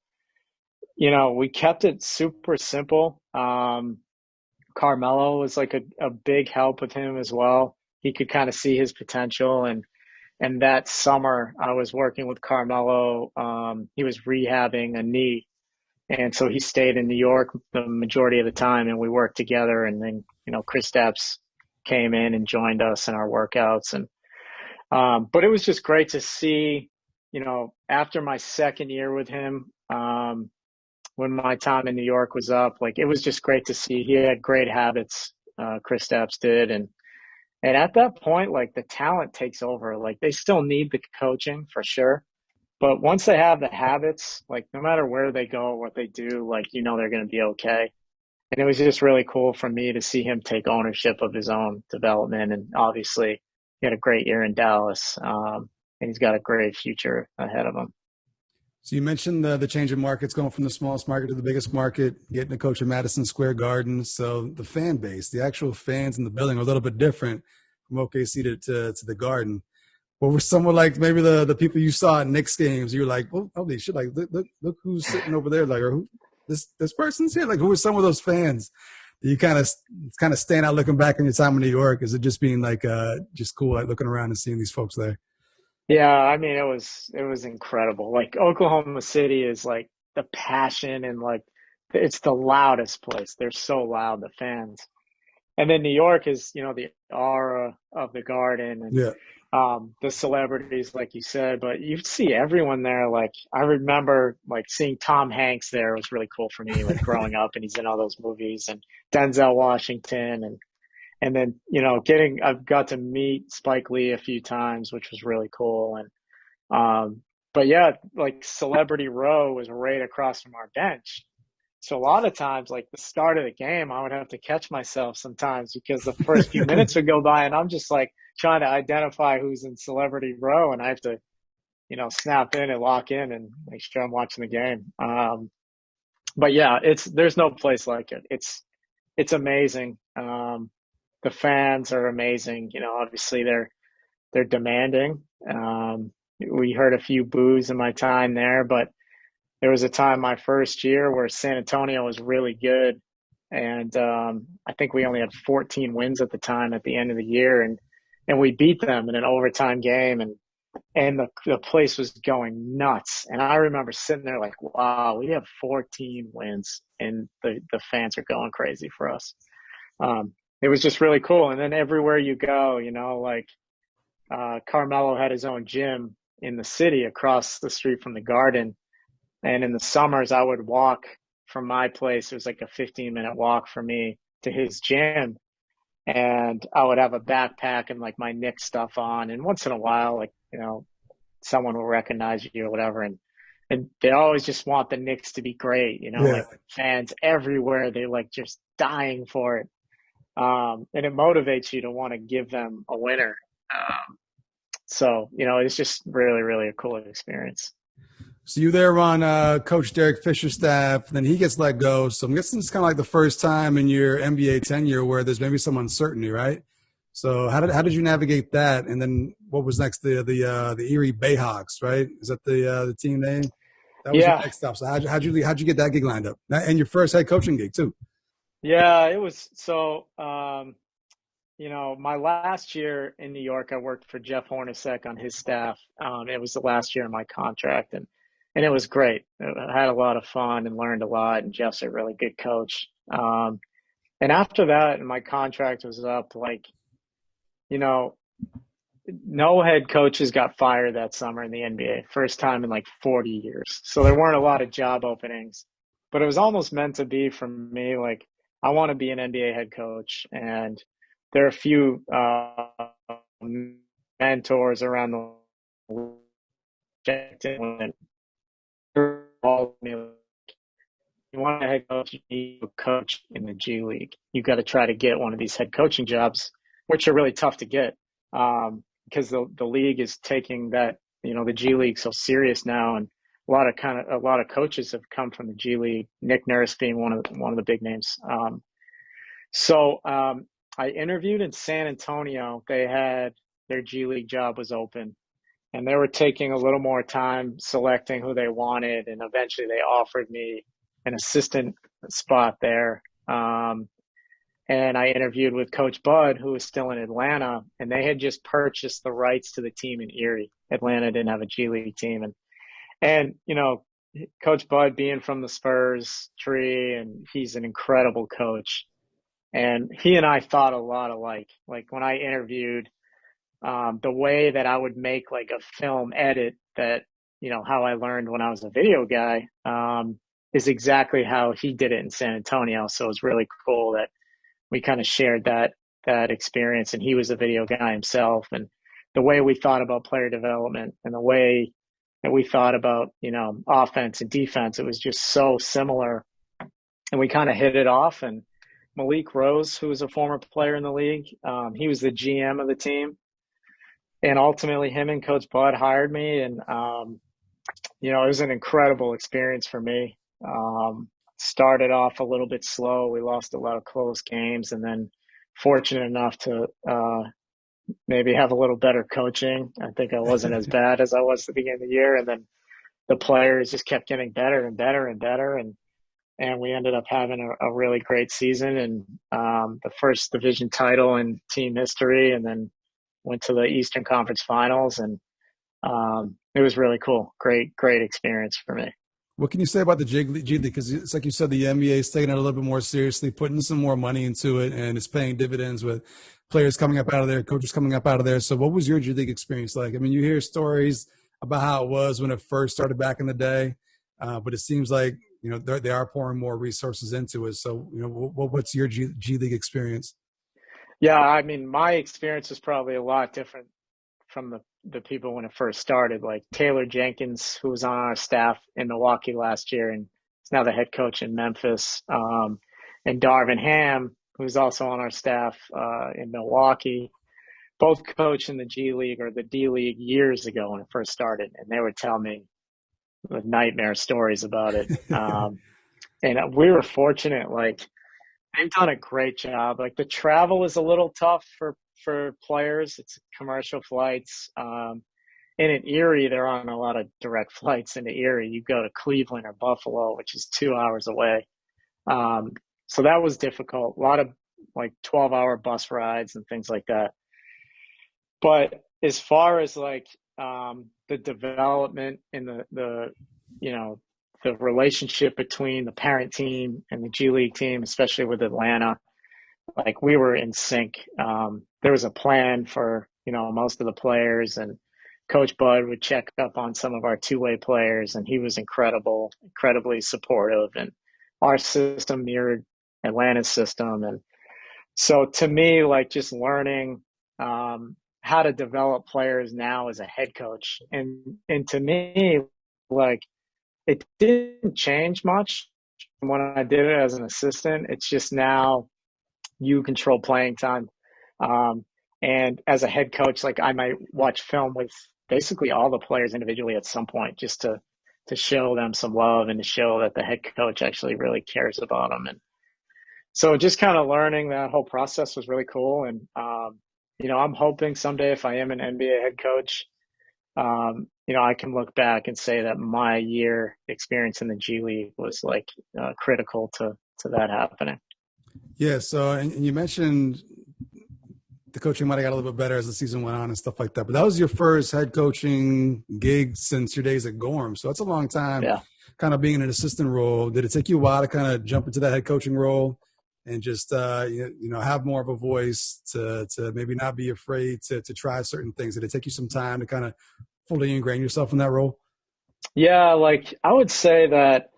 we kept it super simple. Carmelo was like a big help with him as well. He could kind of see his potential, and that summer I was working with Carmelo. He was rehabbing a knee, and so he stayed in New York the majority of the time, and we worked together. And then, Chris Stapps came in and joined us in our workouts. And but it was just great to see, after my second year with him, when my time in New York was up, like it was just great to see he had great habits. Chris Stapps did, and at that point, like the talent takes over. Like they still need the coaching for sure, but once they have the habits, like no matter where they go or what they do, like they're going to be okay. And it was just really cool for me to see him take ownership of his own development. And obviously, he had a great year in Dallas, and he's got a great future ahead of him. So you mentioned the change in markets going from the smallest market to the biggest market, getting to coach at Madison Square Garden. So the fan base, the actual fans in the building are a little bit different from OKC to the Garden. What were someone like maybe the people you saw at Knicks games? You're like, well, holy shit! Like, look who's sitting over there. Like, or who this person's here. Like, who were some of those fans? You kind of stand out looking back on your time in New York. Is it just being like just cool, like looking around and seeing these folks there? Yeah, I mean, it was incredible. Like Oklahoma City is like the passion and like it's the loudest place. They're so loud, the fans. and then New York is, the aura of the Garden and Yeah. the celebrities, like you said. But you see everyone there. Like I remember, like seeing Tom Hanks there was really cool for me, like growing up, and he's in all those movies, and Denzel Washington, and then I've got to meet Spike Lee a few times, which was really cool. And but yeah, like Celebrity Row was right across from our bench. So a lot of times, like the start of the game, I would have to catch myself sometimes because the first few minutes would go by and I'm just like trying to identify who's in Celebrity Row, and I have to, snap in and lock in and make sure I'm watching the game. But yeah, there's no place like it. It's amazing. The fans are amazing. Obviously they're demanding. We heard a few boos in my time there, but there was a time my first year where San Antonio was really good. And I think we only had 14 wins at the time at the end of the year. And we beat them in an overtime game. And the place was going nuts. And I remember sitting there like, wow, we have 14 wins and the fans are going crazy for us. It was just really cool. And then everywhere you go, like Carmelo had his own gym in the city across the street from the Garden. And in the summers, I would walk from my place. It was like a 15-minute walk for me to his gym. And I would have a backpack and like my Knicks stuff on. And once in a while, like, someone will recognize you or whatever. And they always just want the Knicks to be great, Yeah. like fans everywhere. They like just dying for it. And it motivates you to want to give them a winner. So, it's just really, really a cool experience. So you there on Coach Derek Fisher's staff, then he gets let go. So I'm guessing it's kind of like the first time in your NBA tenure where there's maybe some uncertainty, right? So how did you navigate that? And then what was next? The Erie Bayhawks, right? Is that the team name? That was your next stop. So how'd you get that gig lined up? And your first head coaching gig too? Yeah, it was so. My last year in New York, I worked for Jeff Hornacek on his staff. It was the last year of my contract, and it was great. I had a lot of fun and learned a lot. And Jeff's a really good coach. And after that, and my contract was up, like, no head coaches got fired that summer in the NBA, first time in like 40 years. So there weren't a lot of job openings, but it was almost meant to be for me. Like, I want to be an NBA head coach, and there are a few mentors around the league. You want a head coach, you need a coach in the G League. You got to try to get one of these head coaching jobs, which are really tough to get, because the league is taking that, the G League so serious now, and a lot of coaches have come from the G League. Nick Nurse being one of the big names. So I interviewed in San Antonio. They had their G League job was open, and they were taking a little more time selecting who they wanted, and eventually they offered me an assistant spot there. And I interviewed with Coach Bud, who was still in Atlanta, and they had just purchased the rights to the team in Erie. Atlanta didn't have a G League team, and Coach Bud being from the Spurs tree, and he's an incredible coach. And he and I thought a lot alike. Like when I interviewed, the way that I would make like a film edit that, how I learned when I was a video guy, is exactly how he did it in San Antonio. So it was really cool that we kind of shared that experience, and he was a video guy himself, and the way we thought about player development and the way that we thought about, offense and defense, it was just so similar, and we kind of hit it off. And Malik Rose, who was a former player in the league, he was the GM of the team, and ultimately him and Coach Bud hired me, and it was an incredible experience for me. Started off a little bit slow. We lost a lot of close games, and then fortunate enough to maybe have a little better coaching. I think I wasn't as bad as I was at the beginning of the year, and then the players just kept getting better and better and better, and we ended up having a really great season, and the first division title in team history, and then went to the Eastern Conference Finals, and it was really cool. Great experience for me. What can you say about the G League? Because it's like you said, the NBA is taking it a little bit more seriously, putting some more money into it, and it's paying dividends with players coming up out of there, coaches coming up out of there. So what was your G League experience like? I mean, you hear stories about how it was when it first started back in the day, but it seems like, they are pouring more resources into it. So, what's your G League experience? Yeah, I mean, my experience was probably a lot different from the people when it first started. Like Taylor Jenkins, who was on our staff in Milwaukee last year and is now the head coach in Memphis, and Darvin Ham, who's also on our staff in Milwaukee, both coached in the G League or the D League years ago when it first started, and they would tell me the nightmare stories about it. And we were fortunate, like they've done a great job. Like the travel is a little tough for players. It's commercial flights. And in Erie, they're on a lot of direct flights into Erie. You go to Cleveland or Buffalo, which is 2 hours away. So that was difficult. A lot of like 12-hour bus rides and things like that. But as far as like the development and the relationship between the parent team and the G League team, especially with Atlanta, like we were in sync. There was a plan for, most of the players, and Coach Bud would check up on some of our two-way players, and he was incredibly supportive. And our system mirrored Atlanta's system. And so to me, like just learning how to develop players now as a head coach. And to me, like it didn't change much from when I did it as an assistant. It's just now you control playing time. And as a head coach, like I might watch film with basically all the players individually at some point just to show them some love and to show that the head coach actually really cares about them. And so just kind of learning that whole process was really cool. And, I'm hoping someday if I am an NBA head coach, I can look back and say that my year experience in the G League was like critical to that happening. Yeah. So, and you mentioned the coaching might have got a little bit better as the season went on and stuff like that. But that was your first head coaching gig since your days at Gorham. So that's a long time kind of being in an assistant role. Did it take you a while to kind of jump into that head coaching role and just, have more of a voice to maybe not be afraid to try certain things? Did it take you some time to kind of fully ingrain yourself in that role? Yeah, like I would say that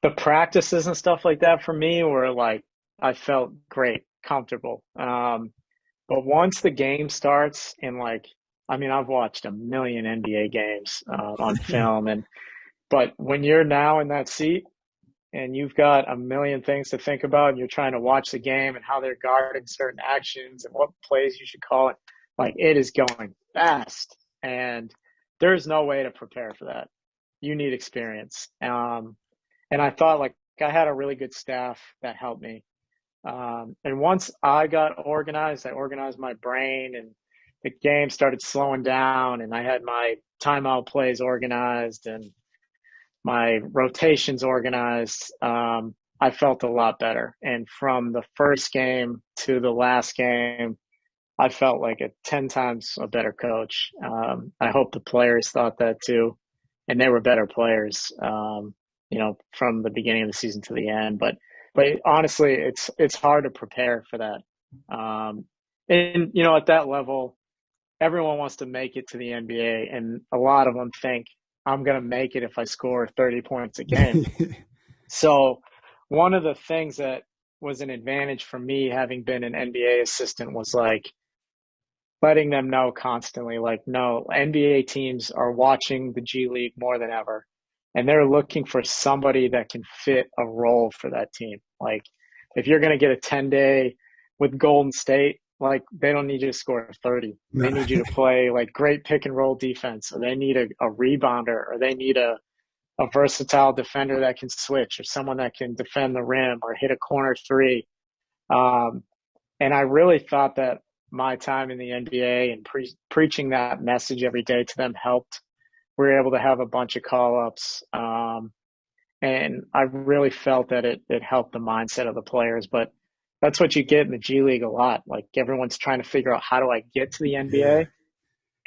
the practices and stuff like that for me were like, I felt great, comfortable. But once the game starts and like, I mean, I've watched a million NBA games on film, but when you're now in that seat and you've got a million things to think about and you're trying to watch the game and how they're guarding certain actions and what plays you should call it, like it is going fast and there's no way to prepare for that. You need experience. And I thought like I had a really good staff that helped me. And once I got organized, I organized my brain and the game started slowing down and I had my timeout plays organized and my rotations organized. I felt a lot better. And from the first game to the last game, I felt like 10 times a better coach. I hope the players thought that too. And they were better players, from the beginning of the season to the end. But honestly, it's hard to prepare for that. And at that level, everyone wants to make it to the NBA, and a lot of them think I'm going to make it if I score 30 points a game. So one of the things that was an advantage for me having been an NBA assistant was like letting them know constantly, like, no, NBA teams are watching the G League more than ever. And they're looking for somebody that can fit a role for that team. Like if you're going to get a 10-day with Golden State, like they don't need you to score 30. They need you to play like great pick and roll defense, or they need a rebounder, or they need a versatile defender that can switch, or someone that can defend the rim or hit a corner three. And I really thought that my time in the NBA and preaching that message every day to them helped. We were able to have a bunch of call-ups. And I really felt that it helped the mindset of the players. But that's what you get in the G League a lot. Like everyone's trying to figure out, how do I get to the NBA?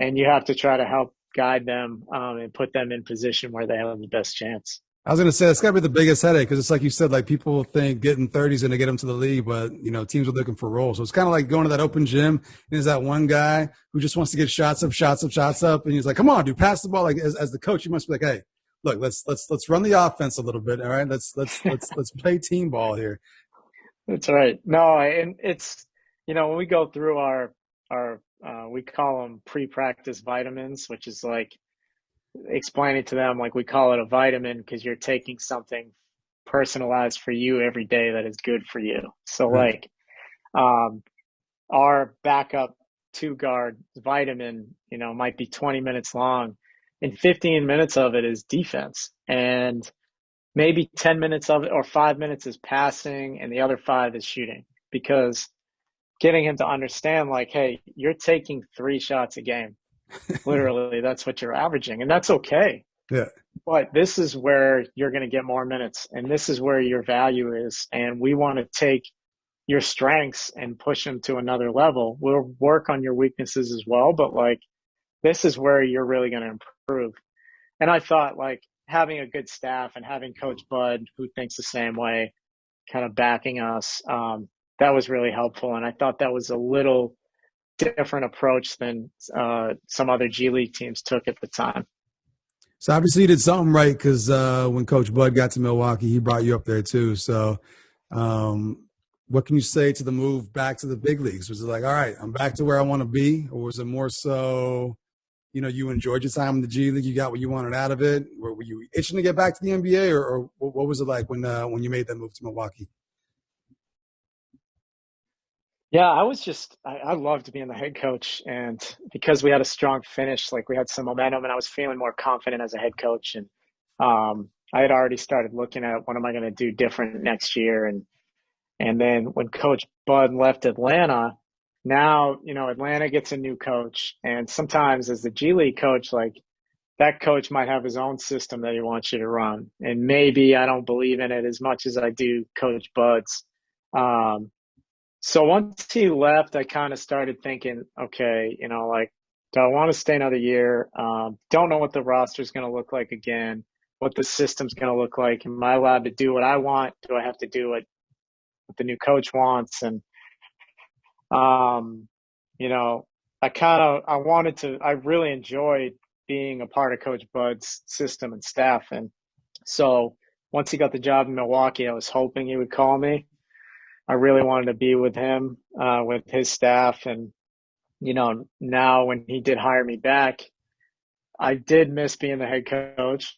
And you have to try to help guide them and put them in position where they have the best chance. I was going to say that's got to be the biggest headache because it's like you said, like people think getting 30 is going to get them to the league, but teams are looking for roles. So it's kind of like going to that open gym and there's that one guy who just wants to get shots up, and he's like, "Come on, dude, pass the ball." Like as the coach, you must be like, "Hey, look, let's run the offense a little bit, all right? Let's play team ball here." That's right. No, and it's when we go through our we call them pre-practice vitamins, which is like explaining to them like we call it a vitamin because you're taking something personalized for you every day that is good for you. So Right. like our backup two guard vitamin, might be 20 minutes long, and 15 minutes of it is defense, and maybe 10 minutes of it or 5 minutes is passing, and the other five is shooting. Because getting him to understand, like, hey, you're taking 3 shots a game. Literally, that's what you're averaging, and that's okay. Yeah. But this is where you're going to get more minutes, and this is where your value is. And we want to take your strengths and push them to another level. We'll work on your weaknesses as well, but like, this is where you're really going to improve. And I thought like having a good staff and having Coach Bud, who thinks the same way, kind of backing us, that was really helpful. And I thought that was a little different approach than some other G League teams took at the time. So obviously you did something right because when Coach Bud got to Milwaukee, he brought you up there too. So what can you say to the move back to the big leagues? Was it like, all right, I'm back to where I want to be? Or was it more so, you enjoyed your time in the G League, you got what you wanted out of it? Were you itching to get back to the NBA, or what was it like when you made that move to Milwaukee? Yeah, I loved being the head coach. And because we had a strong finish, like we had some momentum and I was feeling more confident as a head coach. And I had already started looking at what am I going to do different next year. And then when Coach Bud left Atlanta, now, Atlanta gets a new coach. And sometimes as the G League coach, like that coach might have his own system that he wants you to run. And maybe I don't believe in it as much as I do Coach Bud's. So once he left, I kind of started thinking, okay, like, do I want to stay another year? Don't know what the roster is going to look like again, what the system's going to look like. Am I allowed to do what I want? Do I have to do what the new coach wants? And, I really enjoyed being a part of Coach Bud's system and staff. And so once he got the job in Milwaukee, I was hoping he would call me. I really wanted to be with him, with his staff. And, now when he did hire me back, I did miss being the head coach.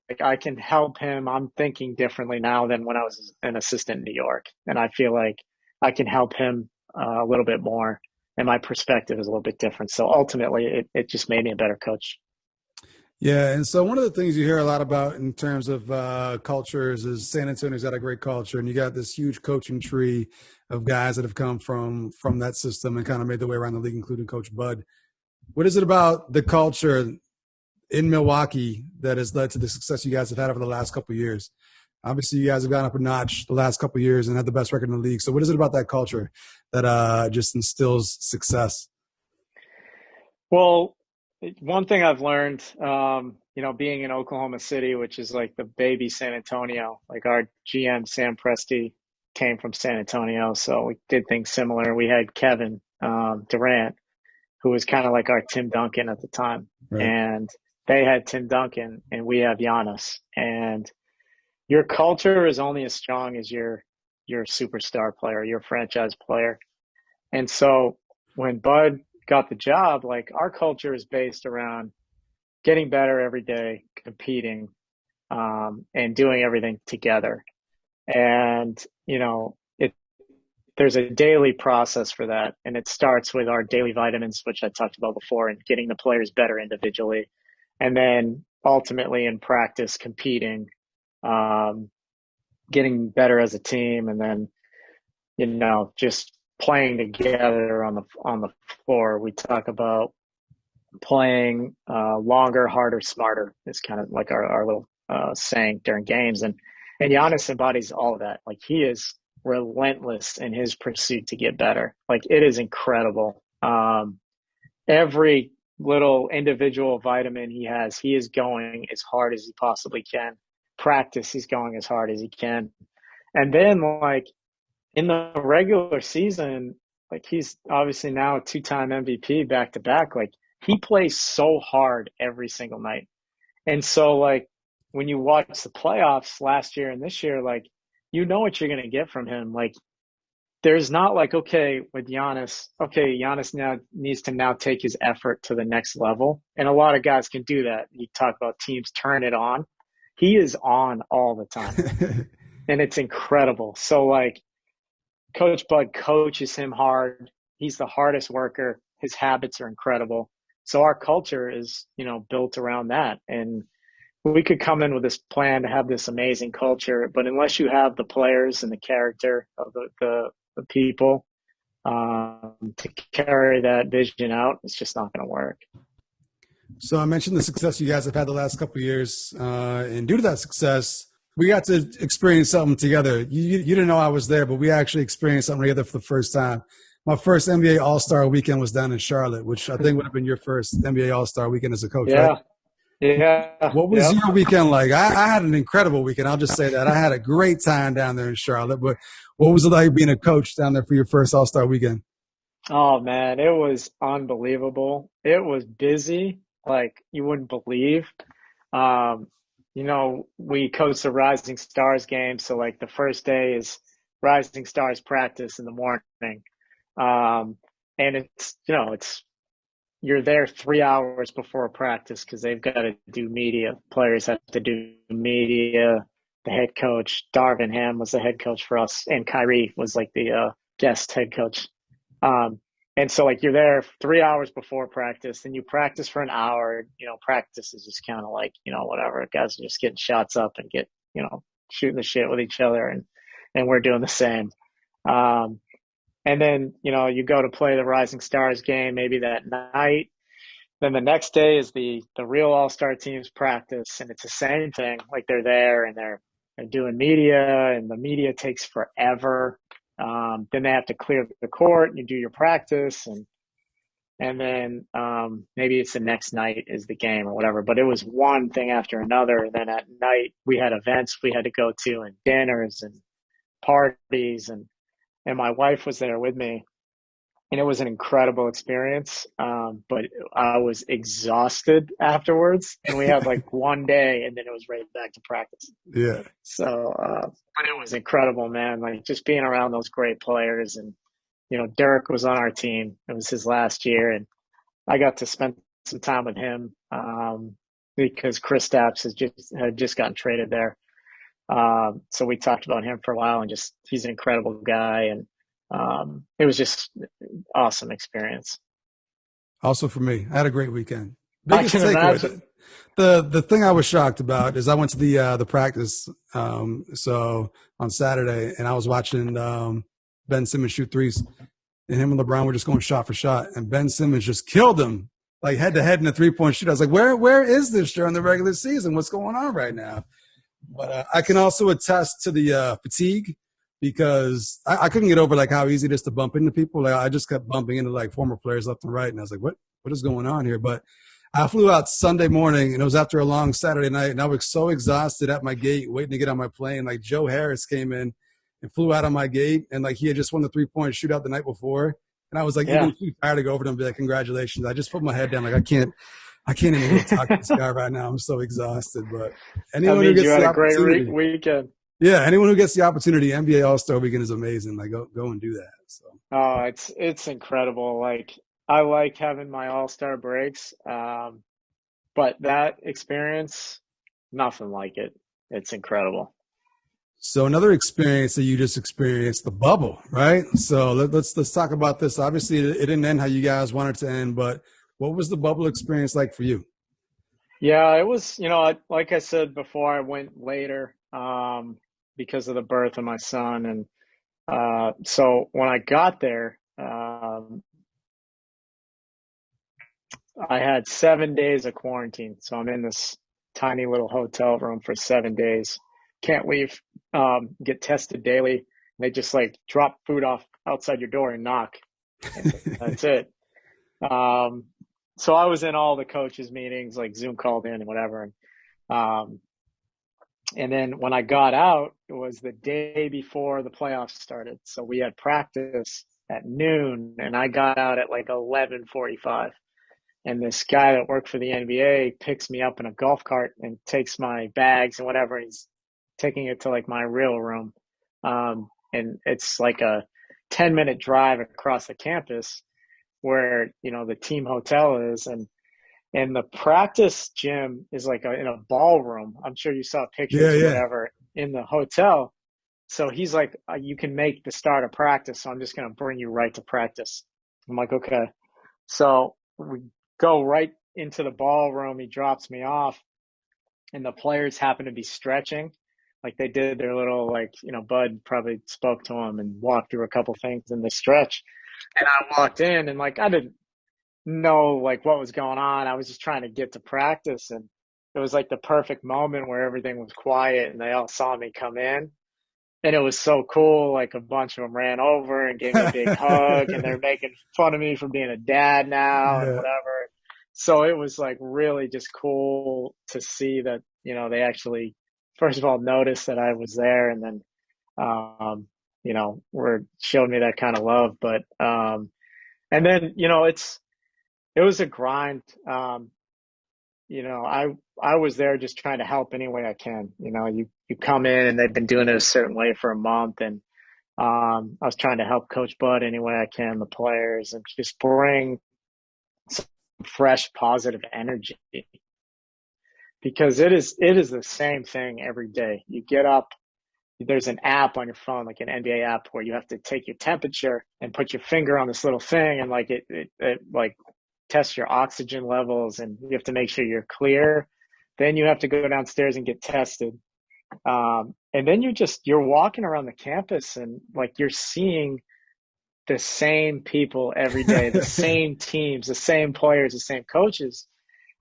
Like I can help him. I'm thinking differently now than when I was an assistant in New York. And I feel like I can help him a little bit more. And my perspective is a little bit different. So ultimately, it just made me a better coach. Yeah, and so one of the things you hear a lot about in terms of cultures is San Antonio's got a great culture, and you got this huge coaching tree of guys that have come from that system and kind of made their way around the league, including Coach Bud. What is it about the culture in Milwaukee that has led to the success you guys have had over the last couple of years? Obviously, you guys have gone up a notch the last couple of years and had the best record in the league. So what is it about that culture that just instills success? Well, one thing I've learned, being in Oklahoma City, which is like the baby San Antonio, like our GM, Sam Presti, came from San Antonio. So we did things similar. We had Kevin Durant, who was kind of like our Tim Duncan at the time. Right. And they had Tim Duncan and we have Giannis. And your culture is only as strong as your superstar player, your franchise player. And so when Bud got the job, like our culture is based around getting better every day, competing, and doing everything together. And, there's a daily process for that. And it starts with our daily vitamins, which I talked about before, and getting the players better individually. And then ultimately in practice, competing, getting better as a team. And then, just playing together on the floor. We talk about playing longer, harder, smarter is kind of like our little saying during games. And Giannis embodies all of that. Like he is relentless in his pursuit to get better. Like it is incredible. every little individual vitamin he is going as hard as he possibly can. Practice, he's going as hard as he can. And then like in the regular season, like he's obviously now a two-time MVP back to back. Like he plays so hard every single night. And so like when you watch the playoffs last year and this year, like you know what you're going to get from him. Like there's not like, okay, with Giannis, okay, Giannis now needs to now take his effort to the next level. And a lot of guys can do that. You talk about teams turn it on. He is on all the time. And it's incredible. So like Coach Bud coaches him hard. He's the hardest worker. His habits are incredible. So our culture is, you know, built around that. And we could come in with this plan to have this amazing culture, but unless you have the players and the character of the people to carry that vision out, it's just not going to work. So I mentioned the success you guys have had the last couple of years, and due to that success, we got to experience something together. You didn't know I was there, but we actually experienced something together for the first time. My first NBA All-Star weekend was down in Charlotte, which I think would have been your first NBA All-Star weekend as a coach, Yeah. right? Yeah. What was your weekend like? I had an incredible weekend. I'll just say that. I had a great time down there in Charlotte. But what was it like being a coach down there for your first All-Star weekend? Oh, man, it was unbelievable. It was busy like you wouldn't believe. You know, we coached the Rising Stars game. So, like, the first day is Rising Stars practice in the morning. And it's, you know, you're there 3 hours before practice because they've got to do media. Players have to do media. The head coach, Darvin Ham, was the head coach for us, and Kyrie was like the guest head coach. And so like you're there 3 hours before practice, and you practice for an hour. You know, practice is just kind of like, you know, whatever. Guys are just getting shots up and you know, shooting the shit with each other, and we're doing the same. And then, you know, you go to play the Rising Stars game maybe that night. Then the next day is the real All-Star teams practice, and it's the same thing. Like they're there and they're doing media, and the media takes forever. Then they have to clear the court, and you do your practice, and then maybe it's the next night is the game or whatever. But it was one thing after another. And then at night we had events we had to go to, and dinners and parties, and my wife was there with me, and it was an incredible experience. But I was exhausted afterwards, and we had like one day, and then it was right back to practice. Yeah. So, but it was incredible, man. Like just being around those great players, and you know, Derek was on our team. It was his last year, and I got to spend some time with him because Kristaps had just gotten traded there. So we talked about him for a while, and just he's an incredible guy, and it was just awesome experience. Also for me, I had a great weekend. I can imagine. The thing I was shocked about is I went to the practice so on Saturday, and I was watching Ben Simmons shoot threes, and him and LeBron were just going shot for shot, and Ben Simmons just killed him like head to head in a 3-point shoot. I was like, where is this during the regular season? What's going on right now? But I can also attest to the fatigue, because I couldn't get over like how easy it is to bump into people. Like I just kept bumping into like former players left and right, and I was like, what is going on here? But I flew out Sunday morning, and it was after a long Saturday night, and I was so exhausted at my gate waiting to get on my plane. Like Joe Harris came in and flew out on my gate, and like he had just won the 3-point shootout the night before, and I was like even too tired to go over to him and be like, congratulations. I just put my head down like I can't even really talk to this guy right now. I'm so exhausted. But anyone who gets you had the a great opportunity, weekend. yeah, anyone who gets the opportunity, NBA All-Star Weekend is amazing. Like go and do that. So. Oh, it's incredible. Like I like having my All-Star breaks, but that experience, nothing like it. It's incredible. So another experience that you just experienced, the bubble, right? So let's talk about this. Obviously, it didn't end how you guys wanted to end, but what was the bubble experience like for you? Yeah, it was, you know, like I said before, I went later because of the birth of my son. And so when I got there, I had 7 days of quarantine. So I'm in this tiny little hotel room for 7 days. Can't leave, get tested daily. They just like drop food off outside your door and knock. That's it. so I was in all the coaches meetings, like Zoom called in and whatever. Um, and then when I got out, it was the day before the playoffs started. So we had practice at noon, and I got out at like 11:45. And this guy that worked for the NBA picks me up in a golf cart and takes my bags and whatever. And he's taking it to like my real room. And it's like a 10-minute drive across the campus where, the team hotel is. And the practice gym is like in a ballroom. I'm sure you saw Yeah, pictures or yeah. whatever in the hotel. So he's like, you can make the start of practice. So I'm just going to bring you right to practice. I'm like, okay. So we go right into the ballroom. He drops me off, and the players happen to be stretching. Like they did their little, like, Bud probably spoke to him and walked through a couple things in the stretch. And I walked in, and like I didn't know like what was going on. I was just trying to get to practice, and it was like the perfect moment where everything was quiet and they all saw me come in. And it was so cool. Like a bunch of them ran over and gave me a big hug, and they're making fun of me for being a dad now and Yeah. whatever. So it was like really just cool to see that, they actually, first of all, noticed that I was there, and then, were showed me that kind of love. But, and then, it was a grind. I was there just trying to help any way I can. You come in and they've been doing it a certain way for a month, and I was trying to help Coach Bud any way I can, the players, and just bring some fresh, positive energy, because it is the same thing every day. You get up, there's an app on your phone, like an NBA app, where you have to take your temperature and put your finger on this little thing, and like it like tests your oxygen levels, and you have to make sure you're clear. Then you have to go downstairs and get tested. And then you're walking around the campus, and like you're seeing the same people every day, the same teams, the same players, the same coaches.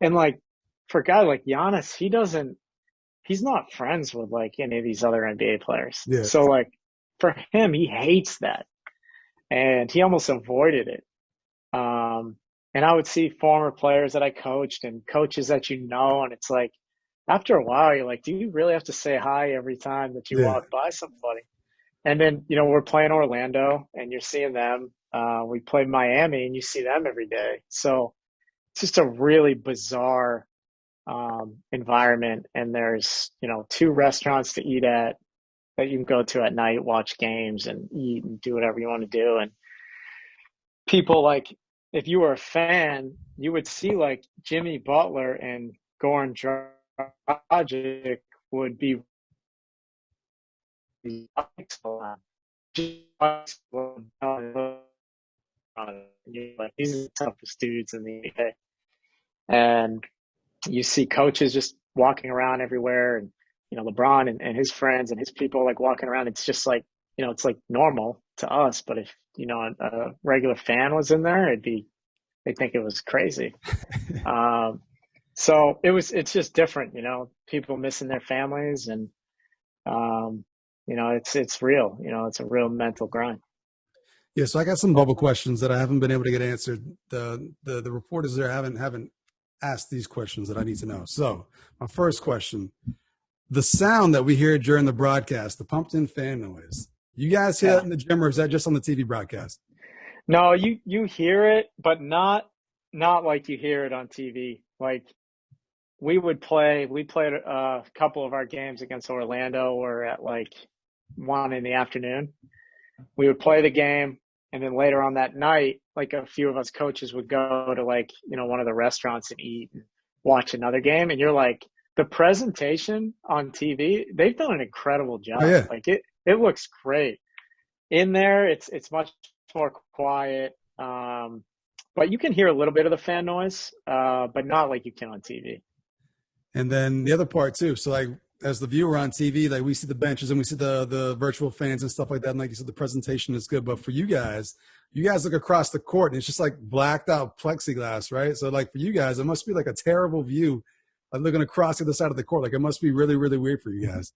And like for a guy like Giannis, he's not friends with like any of these other NBA players. Yeah. So like for him, he hates that, and he almost avoided it. And I would see former players that I coached and coaches that and it's like after a while, you're like, do you really have to say hi every time that you Yeah. walk by somebody? And then, we're playing Orlando and you're seeing them. We play Miami and you see them every day. So it's just a really bizarre environment. And there's, two restaurants to eat at that you can go to at night, watch games and eat and do whatever you want to do. And people like, if you were a fan, you would see like Jimmy Butler and Goran Dragic would be like these are the toughest dudes in the NBA. And you see coaches just walking around everywhere, and LeBron and his friends and his people like walking around. It's just like it's like normal to us, but if a regular fan was in there, they'd think it was crazy. So it's just different, people missing their families, and it's real, it's a real mental grind. Yeah, so I got some bubble questions that I haven't been able to get answered. The reporters there haven't asked these questions that I need to know. So my first question: the sound that we hear during the broadcast, the pumped-in fan noise. You guys hear that in the gym, or is that just on the TV broadcast? No, you hear it, but not like you hear it on TV. Like we played a couple of our games against Orlando, or at like 1 p.m. We would play the game, and then later on that night, like a few of us coaches would go to like, one of the restaurants and eat and watch another game. And you're like, the presentation on TV, they've done an incredible job. Oh, yeah. Like it looks great. In there, it's much more quiet. But you can hear a little bit of the fan noise, but not like you can on TV. And then the other part too. So like as the viewer on TV, like we see the benches and we see the virtual fans and stuff like that. And like you said, the presentation is good. But for you guys look across the court and it's just like blacked out plexiglass, right? So like for you guys, it must be like a terrible view of looking across the other side of the court. Like it must be really, really weird for you guys.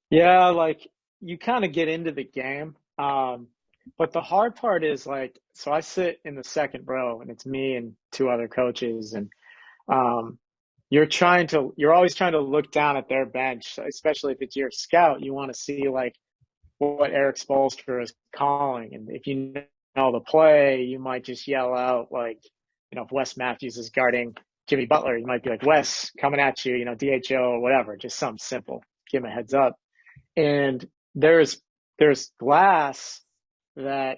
Yeah, like you kind of get into the game. But the hard part is like, so I sit in the second row and it's me and two other coaches and um, you're always trying to look down at their bench, especially if it's your scout. You want to see like what Eric Spoelstra is calling. And if you know the play, you might just yell out like, if Wes Matthews is guarding Jimmy Butler, you might be like, Wes, coming at you, DHO or whatever, just something simple. Give him a heads up. And there's glass that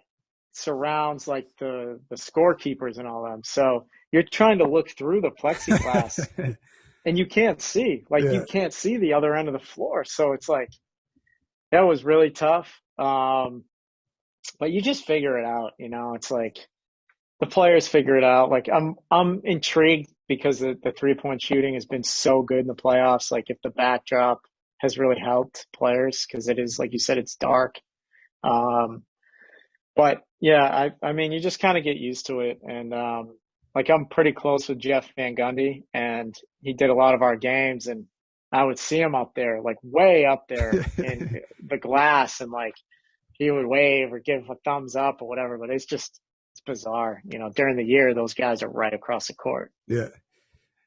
surrounds like the scorekeepers and all them. So you're trying to look through the plexiglass and you can't see, you can't see the other end of the floor. So it's like, that was really tough. But you just figure it out, it's like the players figure it out. Like I'm intrigued because the 3-point shooting has been so good in the playoffs. Like if the backdrop has really helped players because it is, like you said, it's dark. But yeah, I mean, you just kind of get used to it. And like I'm pretty close with Jeff Van Gundy and he did a lot of our games and I would see him up there, like way up there in the glass and like he would wave or give a thumbs up or whatever, but it's bizarre. During the year, those guys are right across the court. Yeah.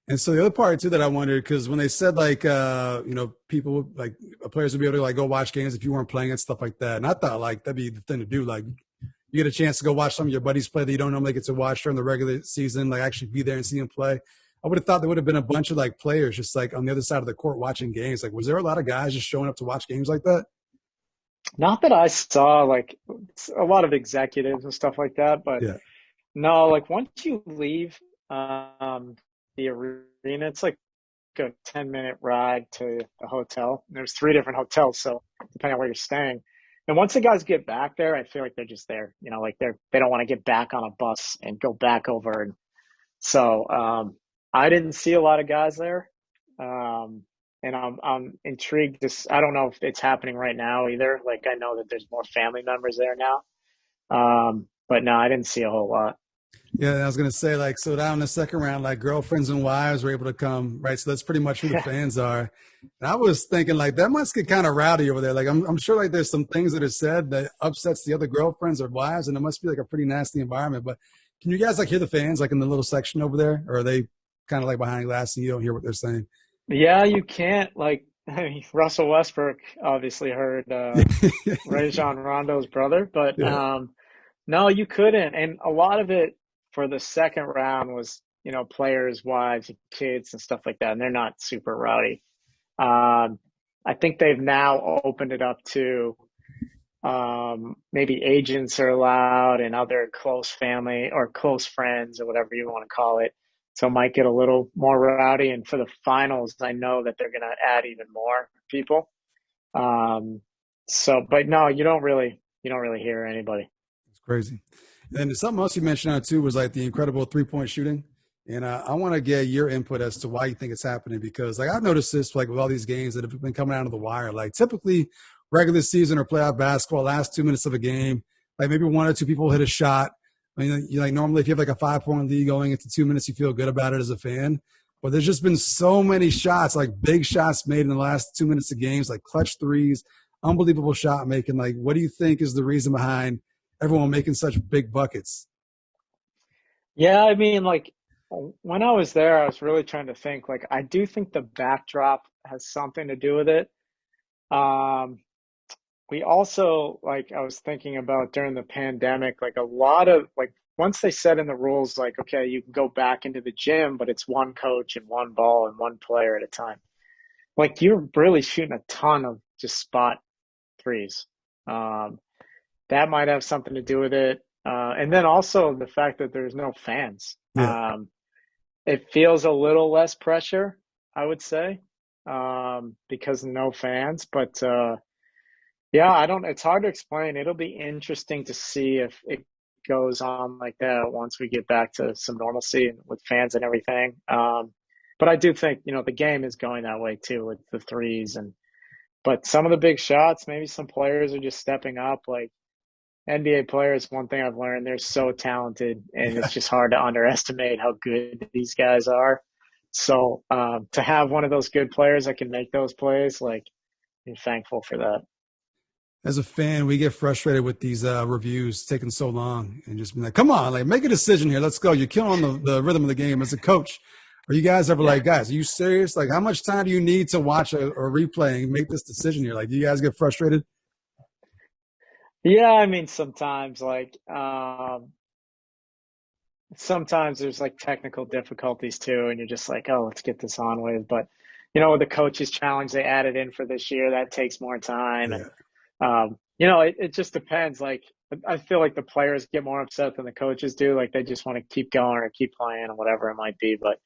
And so the other part too that I wondered, because when they said like, people like players would be able to like go watch games if you weren't playing and stuff like that. And I thought like that'd be the thing to do. Like you get a chance to go watch some of your buddies play that you don't normally get to watch during the regular season, like actually be there and see them play. I would have thought there would have been a bunch of like players just like on the other side of the court watching games. Like, was there a lot of guys just showing up to watch games like that? Not that I saw, like a lot of executives and stuff like that, but Yeah. no, like once you leave the arena, it's like a 10-minute ride to the hotel. There's 3 different hotels, so depending on where you're staying. And once the guys get back there, I feel like they're just there. Like they don't want to get back on a bus and go back over. And so I didn't see a lot of guys there. And I'm intrigued. I don't know if it's happening right now either. Like I know that there's more family members there now. But no, I didn't see a whole lot. Yeah, I was gonna say like so down in the second round, like girlfriends and wives were able to come, right? So that's pretty much who the fans are. And I was thinking like that must get kind of rowdy over there. Like I'm sure like there's some things that are said that upsets the other girlfriends or wives, and it must be like a pretty nasty environment. But can you guys like hear the fans like in the little section over there, or are they kind of like behind glass and you don't hear what they're saying? Yeah, you can't like. I mean, Russell Westbrook obviously heard Rajon Rondo's brother, but Yeah. no, you couldn't. And a lot of it for the second round was, players' wives and kids and stuff like that, and they're not super rowdy. I think they've now opened it up to maybe agents are allowed and other close family or close friends or whatever you want to call it. So it might get a little more rowdy. And for the finals, I know that they're going to add even more people. But no, you don't really hear anybody. It's crazy. And something else you mentioned on too was like the incredible 3-point shooting. And I want to get your input as to why you think it's happening, because like I've noticed this like with all these games that have been coming out of the wire, like typically regular season or playoff basketball, last 2 minutes of a game, like maybe 1 or 2 people hit a shot. I mean, you like normally if you have like a 5-point lead going into 2 minutes, you feel good about it as a fan. But there's just been so many shots, like big shots made in the last 2 minutes of games, like clutch threes, unbelievable shot making. Like, what do you think is the reason behind everyone making such big buckets? Yeah, I mean, like when I was there, I was really trying to think. Like, I do think the backdrop has something to do with it. We also, like, I was thinking about during the pandemic, like a lot of like once they said in the rules, like, okay, you can go back into the gym, but it's one coach and one ball and one player at a time. Like, you're really shooting a ton of just spot threes. That might have something to do with it. And then also the fact that there's no fans. Yeah. It feels a little less pressure, I would say, because no fans. But yeah, it's hard to explain. It'll be interesting to see if it goes on like that once we get back to some normalcy with fans and everything. But I do think, the game is going that way too with the threes but some of the big shots, maybe some players are just stepping up. Like NBA players, one thing I've learned, they're so talented and it's just hard to underestimate how good these guys are. So to have one of those good players that can make those plays, like, I'm thankful for that. as a fan, we get frustrated with these reviews taking so long and just be like, come on, like make a decision here. Let's go. You're killing the rhythm of the game as a coach. Are you guys ever like, guys, are you serious? Like, how much time do you need to watch a replay and make this decision here? Like, do you guys get frustrated? Yeah, I mean, sometimes there's like technical difficulties too, and you're just like, oh, let's get this on with. But with the coaches challenge they added in for this year, that takes more time. Yeah. And it just depends. Like, I feel like the players get more upset than the coaches do. Like, they just want to keep going or keep playing or whatever it might be. But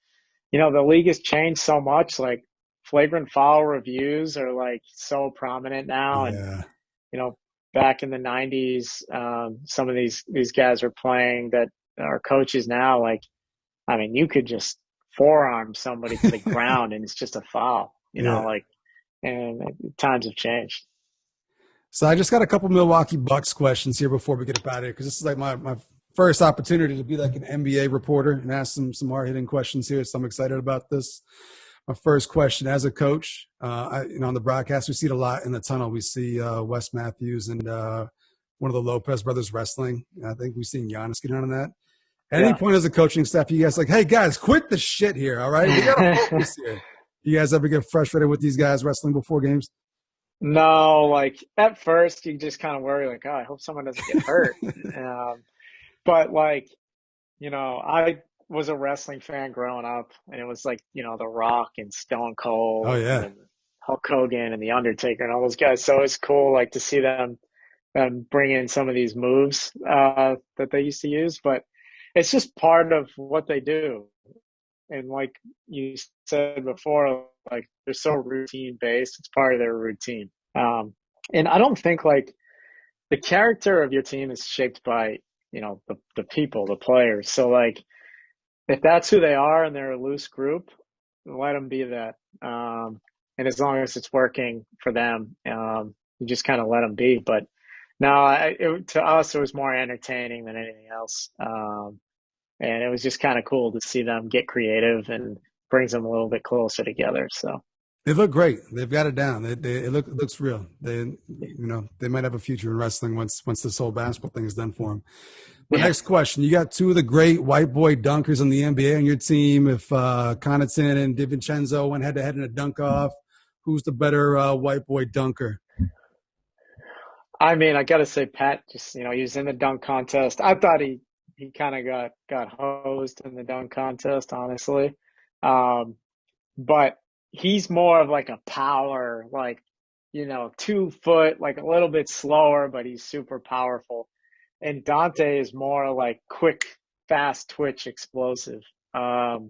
the league has changed so much. Like, flagrant foul reviews are like so prominent now. And Yeah. back in the '90s, some of these guys are playing that are coaches now. Like, I mean, you could just forearm somebody to the ground and it's just a foul. Yeah. And times have changed. So I just got a couple Milwaukee Bucks questions here before we get up out of here, because this is like my first opportunity to be like an NBA reporter and ask some hard hitting questions here. So I'm excited about this. My first question, as a coach, on the broadcast, we see it a lot in the tunnel. We see Wes Matthews and one of the Lopez brothers wrestling. I think we've seen Giannis get on that. At any point as a coaching staff, you guys like, hey guys, quit the shit here, all right? We gotta focus here. You guys ever get frustrated with these guys wrestling before games? No, like at first you just kind of worry, like, oh, I hope someone doesn't get hurt. But like, I was a wrestling fan growing up, and it was like, The Rock and Stone Oh Cold yeah. and Hulk Hogan and The Undertaker and all those guys. So it's cool, like, to see them bring in some of these moves that they used to use, but it's just part of what they do. And like you said before, like, they're so routine based, it's part of their routine. And I don't think like the character of your team is shaped by, the people, the players. So like, if that's who they are and they're a loose group, let them be that. And as long as it's working for them, you just kind of let them be. But no, to us, it was more entertaining than anything else. And it was just kind of cool to see them get creative and brings them a little bit closer together. So They look great. They've got it down. It looks real. They might have a future in wrestling once this whole basketball thing is done for them. My next question: you got two of the great white boy dunkers in the NBA on your team. If Connaughton and DiVincenzo went head to head in a dunk off, who's the better white boy dunker? I mean, I got to say, Pat, just, he was in the dunk contest. I thought he kind of got hosed in the dunk contest, honestly. But he's more of like a power, like, 2 foot, like a little bit slower, but he's super powerful. And Dante is more like quick, fast twitch, explosive. But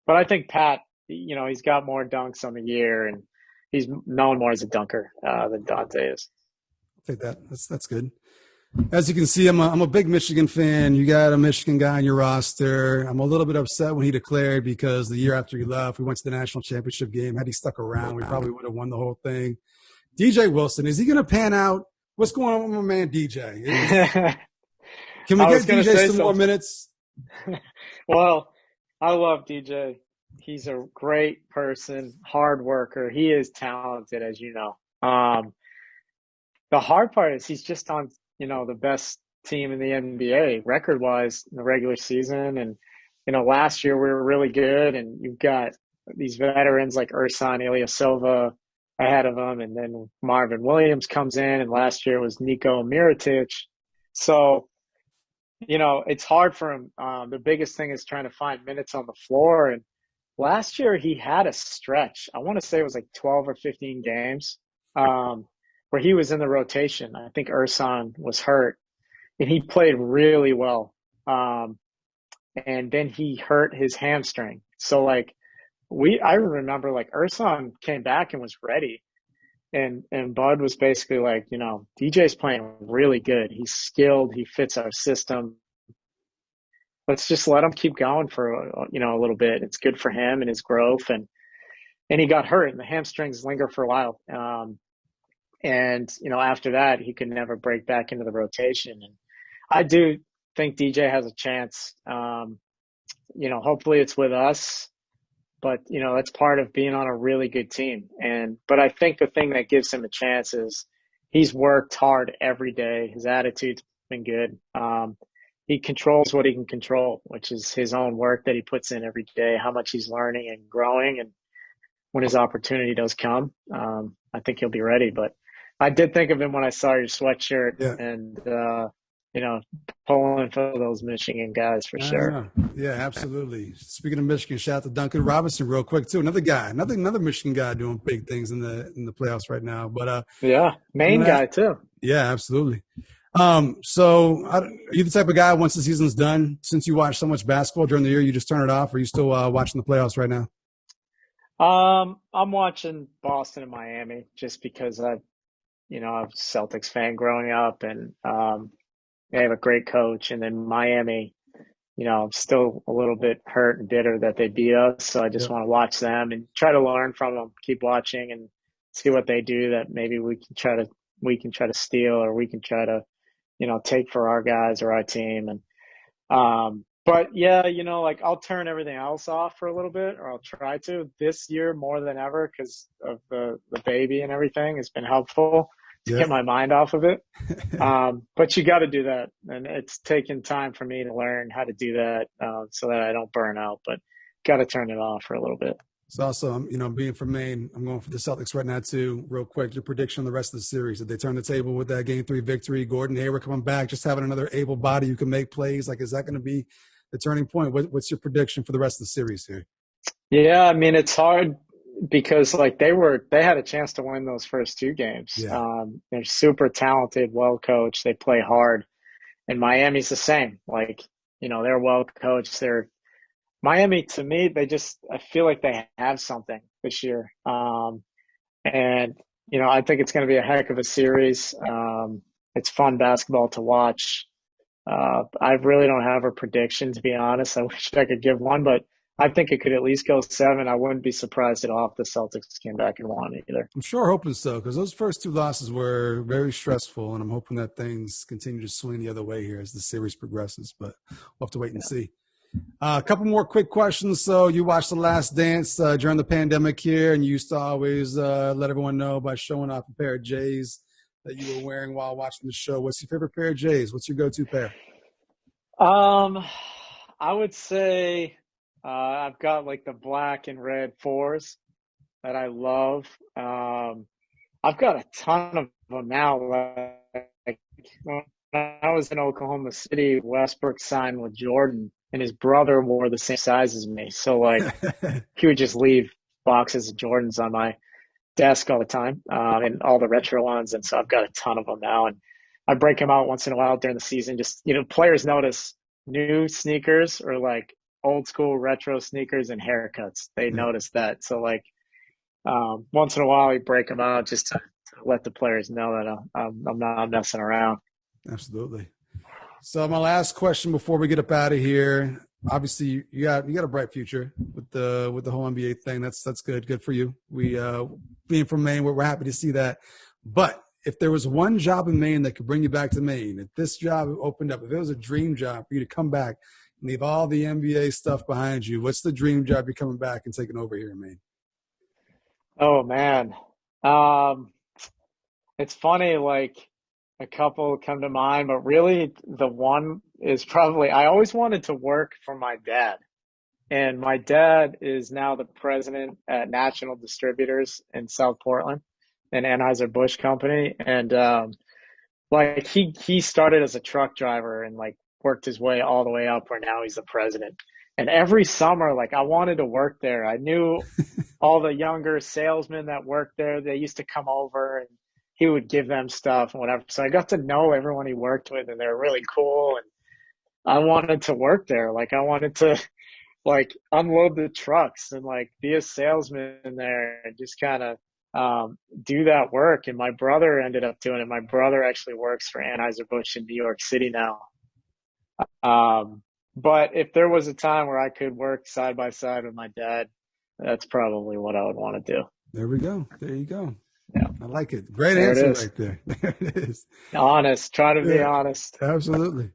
I think Pat, he's got more dunks on the year, and he's known more as a dunker than Dante is. I'll take that. That's good. As you can see, I'm a big Michigan fan. You got a Michigan guy on your roster. I'm a little bit upset when he declared, because the year after he left, we went to the national championship game. Had he stuck around, we probably would have won the whole thing. DJ Wilson, is he going to pan out? What's going on with my man DJ? Can we get DJ some more minutes? Well, I love DJ. He's a great person, hard worker. He is talented, as you know. The hard part is he's just on, the best team in the NBA record-wise in the regular season. And, last year we were really good, and you've got these veterans like Ersan Ilyasova ahead of him, and then Marvin Williams comes in, and last year was Nico Mirotic. So, it's hard for him. The biggest thing is trying to find minutes on the floor. And last year he had a stretch. I want to say it was like 12 or 15 games where he was in the rotation. I think Ersan was hurt, and he played really well. And then he hurt his hamstring. So like I remember like Ersan came back and was ready. And Bud was basically like, DJ's playing really good. He's skilled. He fits our system. Let's just let him keep going for, a little bit. It's good for him and his growth. And he got hurt, and the hamstrings linger for a while. And after that, he could never break back into the rotation. And I do think DJ has a chance. Hopefully it's with us. But, that's part of being on a really good team. But I think the thing that gives him a chance is he's worked hard every day. His attitude's been good. He controls what he can control, which is his own work that he puts in every day, how much he's learning and growing. And when his opportunity does come, I think he'll be ready. But I did think of him when I saw your sweatshirt Yeah. and, pulling for those Michigan guys for sure. Yeah, absolutely. Speaking of Michigan, shout out to Duncan Robinson real quick too. Another guy, another Michigan guy doing big things in the playoffs right now. But yeah, Maine guy too. Yeah, absolutely. So are you the type of guy once the season's done, since you watch so much basketball during the year, you just turn it off, or are you still watching the playoffs right now? I'm watching Boston and Miami just because I'm a Celtics fan growing up, and they have a great coach. And then Miami, I'm still a little bit hurt and bitter that they beat us. So I just want to watch them and try to learn from them, keep watching and see what they do that maybe we can try to steal, or we can try to, take for our guys or our team. And, but yeah, like I'll turn everything else off for a little bit, or I'll try to this year more than ever because of the baby and everything. It's been helpful to get my mind off of it. But you got to do that. And it's taken time for me to learn how to do that so that I don't burn out, but got to turn it off for a little bit. It's also, being from Maine, I'm going for the Celtics right now too. Real quick, your prediction on the rest of the series. Did they turn the table with that Game 3 victory? Gordon Hayward coming back, just having another able body who can make plays. Like, is that going to be the turning point? What's your prediction for the rest of the series here? Yeah, I mean, it's hard because like they had a chance to win those first two games. Yeah. They're super talented, well coached. They play hard, and Miami's the same. Like, they're well coached. Miami, to me, I feel like they have something this year. And, I think it's going to be a heck of a series. It's fun basketball to watch. I really don't have a prediction, to be honest. I wish I could give one, but I think it could at least go 7. I wouldn't be surprised at all if the Celtics came back and won either. I'm sure hoping so, because those first 2 losses were very stressful, and I'm hoping that things continue to swing the other way here as the series progresses. But we'll have to wait and see. A couple more quick questions. So you watched The Last Dance during the pandemic here, and you used to always let everyone know by showing off a pair of J's that you were wearing while watching the show. What's your favorite pair of J's? What's your go-to pair? I would say I've got like the black and red 4s that I love. I've got a ton of them now. Like when I was in Oklahoma City, Westbrook signed with Jordan, and his brother wore the same size as me. So like he would just leave boxes of Jordans on my desk all the time, and all the retro ones. And so I've got a ton of them now, and I break them out once in a while during the season. Just, players notice new sneakers or like old school retro sneakers and haircuts. They notice that. So like, once in a while we break them out just to let the players know that I'm not messing around. Absolutely. So my last question before we get up out of here, obviously you got a bright future with the whole NBA thing. That's good for you. We being from Maine, we're happy to see that. But if there was one job in Maine that could bring you back to Maine, if this job opened up, if it was a dream job for you to come back and leave all the NBA stuff behind you, what's the dream job you're coming back and taking over here in Maine? Oh man. It's funny, like a couple come to mind, but really the one is probably, I always wanted to work for my dad. And my dad is now the president at National Distributors in South Portland, an Anheuser-Busch company. And like he started as a truck driver and like worked his way all the way up where now he's the president. And every summer, like I wanted to work there. I knew all the younger salesmen that worked there. They used to come over and he would give them stuff and whatever. So I got to know everyone he worked with, and they're really cool. And I wanted to work there. Like I wanted to like unload the trucks and like be a salesman there and just kind of do that work. And my brother ended up doing it. My brother actually works for Anheuser-Busch in New York City now. But if there was a time where I could work side by side with my dad, that's probably what I would want to do. There we go. There you go. Yeah. I like it. Great answer right there. There it is. Honest. Try to be honest. Absolutely.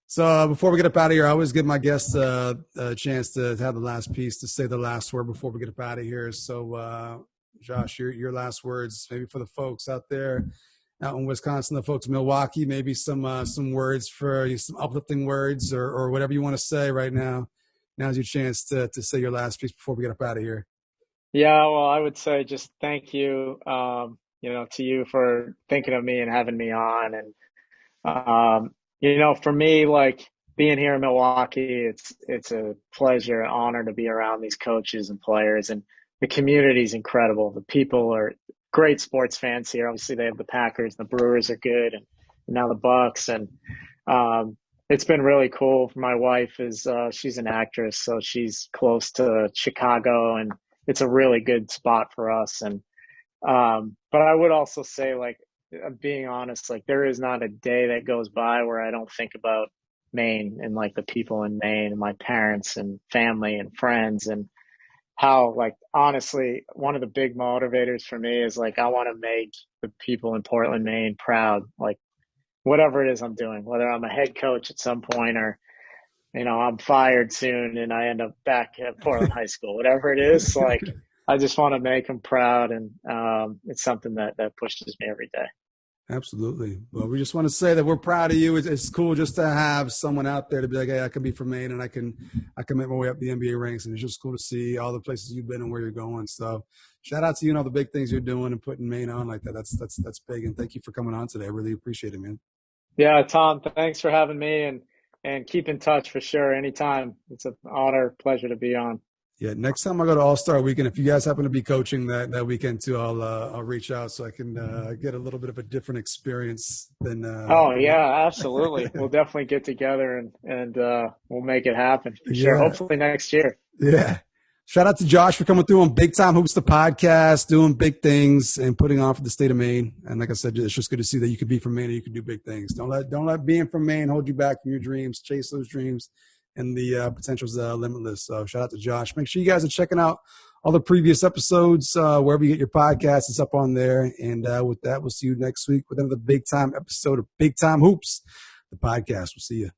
So before we get up out of here, I always give my guests a chance to have the last piece, to say the last word before we get up out of here. So, Josh, your last words, maybe for the folks out there out in Wisconsin, the folks in Milwaukee, maybe some words for you, some uplifting words or whatever you want to say right now. Now's your chance to say your last piece before we get up out of here. Yeah, well, I would say just thank you, to you for thinking of me and having me on. And for me, like being here in Milwaukee, it's a pleasure, honor to be around these coaches and players, and the community's incredible. The people are great sports fans here. Obviously, they have the Packers, the Brewers are good, and now the Bucks. And it's been really cool. My wife is she's an actress, so she's close to Chicago, and it's a really good spot for us. And but I would also say, like, being honest, like there is not a day that goes by where I don't think about Maine and like the people in Maine and my parents and family and friends, and how, like, honestly, one of the big motivators for me is like I want to make the people in Portland, Maine proud, like whatever it is I'm doing, whether I'm a head coach at some point or I'm fired soon and I end up back at Portland High School, whatever it is, like I just want to make them proud. And it's something that pushes me every day. Absolutely. Well, we just want to say that we're proud of you. It's cool just to have someone out there to be like, hey, I can be from Maine and I can make my way up the NBA ranks. And it's just cool to see all the places you've been and where you're going. So shout out to you and all the big things you're doing and putting Maine on like that. That's big. And thank you for coming on today. I really appreciate it, man. Yeah, Tom, thanks for having me, and keep in touch for sure. Anytime. It's an honor, pleasure to be on. Yeah, next time I go to All-Star Weekend, if you guys happen to be coaching that weekend too, I'll reach out so I can get a little bit of a different experience than. Oh yeah, absolutely. We'll definitely get together and we'll make it happen for sure. Hopefully next year. Yeah. Shout out to Josh for coming through on Big Time Hoops, the podcast, doing big things and putting on for the state of Maine. And like I said, it's just good to see that you could be from Maine and you can do big things. Don't let being from Maine hold you back from your dreams. Chase those dreams. And the potential's limitless. So shout out to Josh. Make sure you guys are checking out all the previous episodes wherever you get your podcast. It's up on there. And with that, we'll see you next week with another big time episode of Big Time Hoops, the podcast. We'll see you.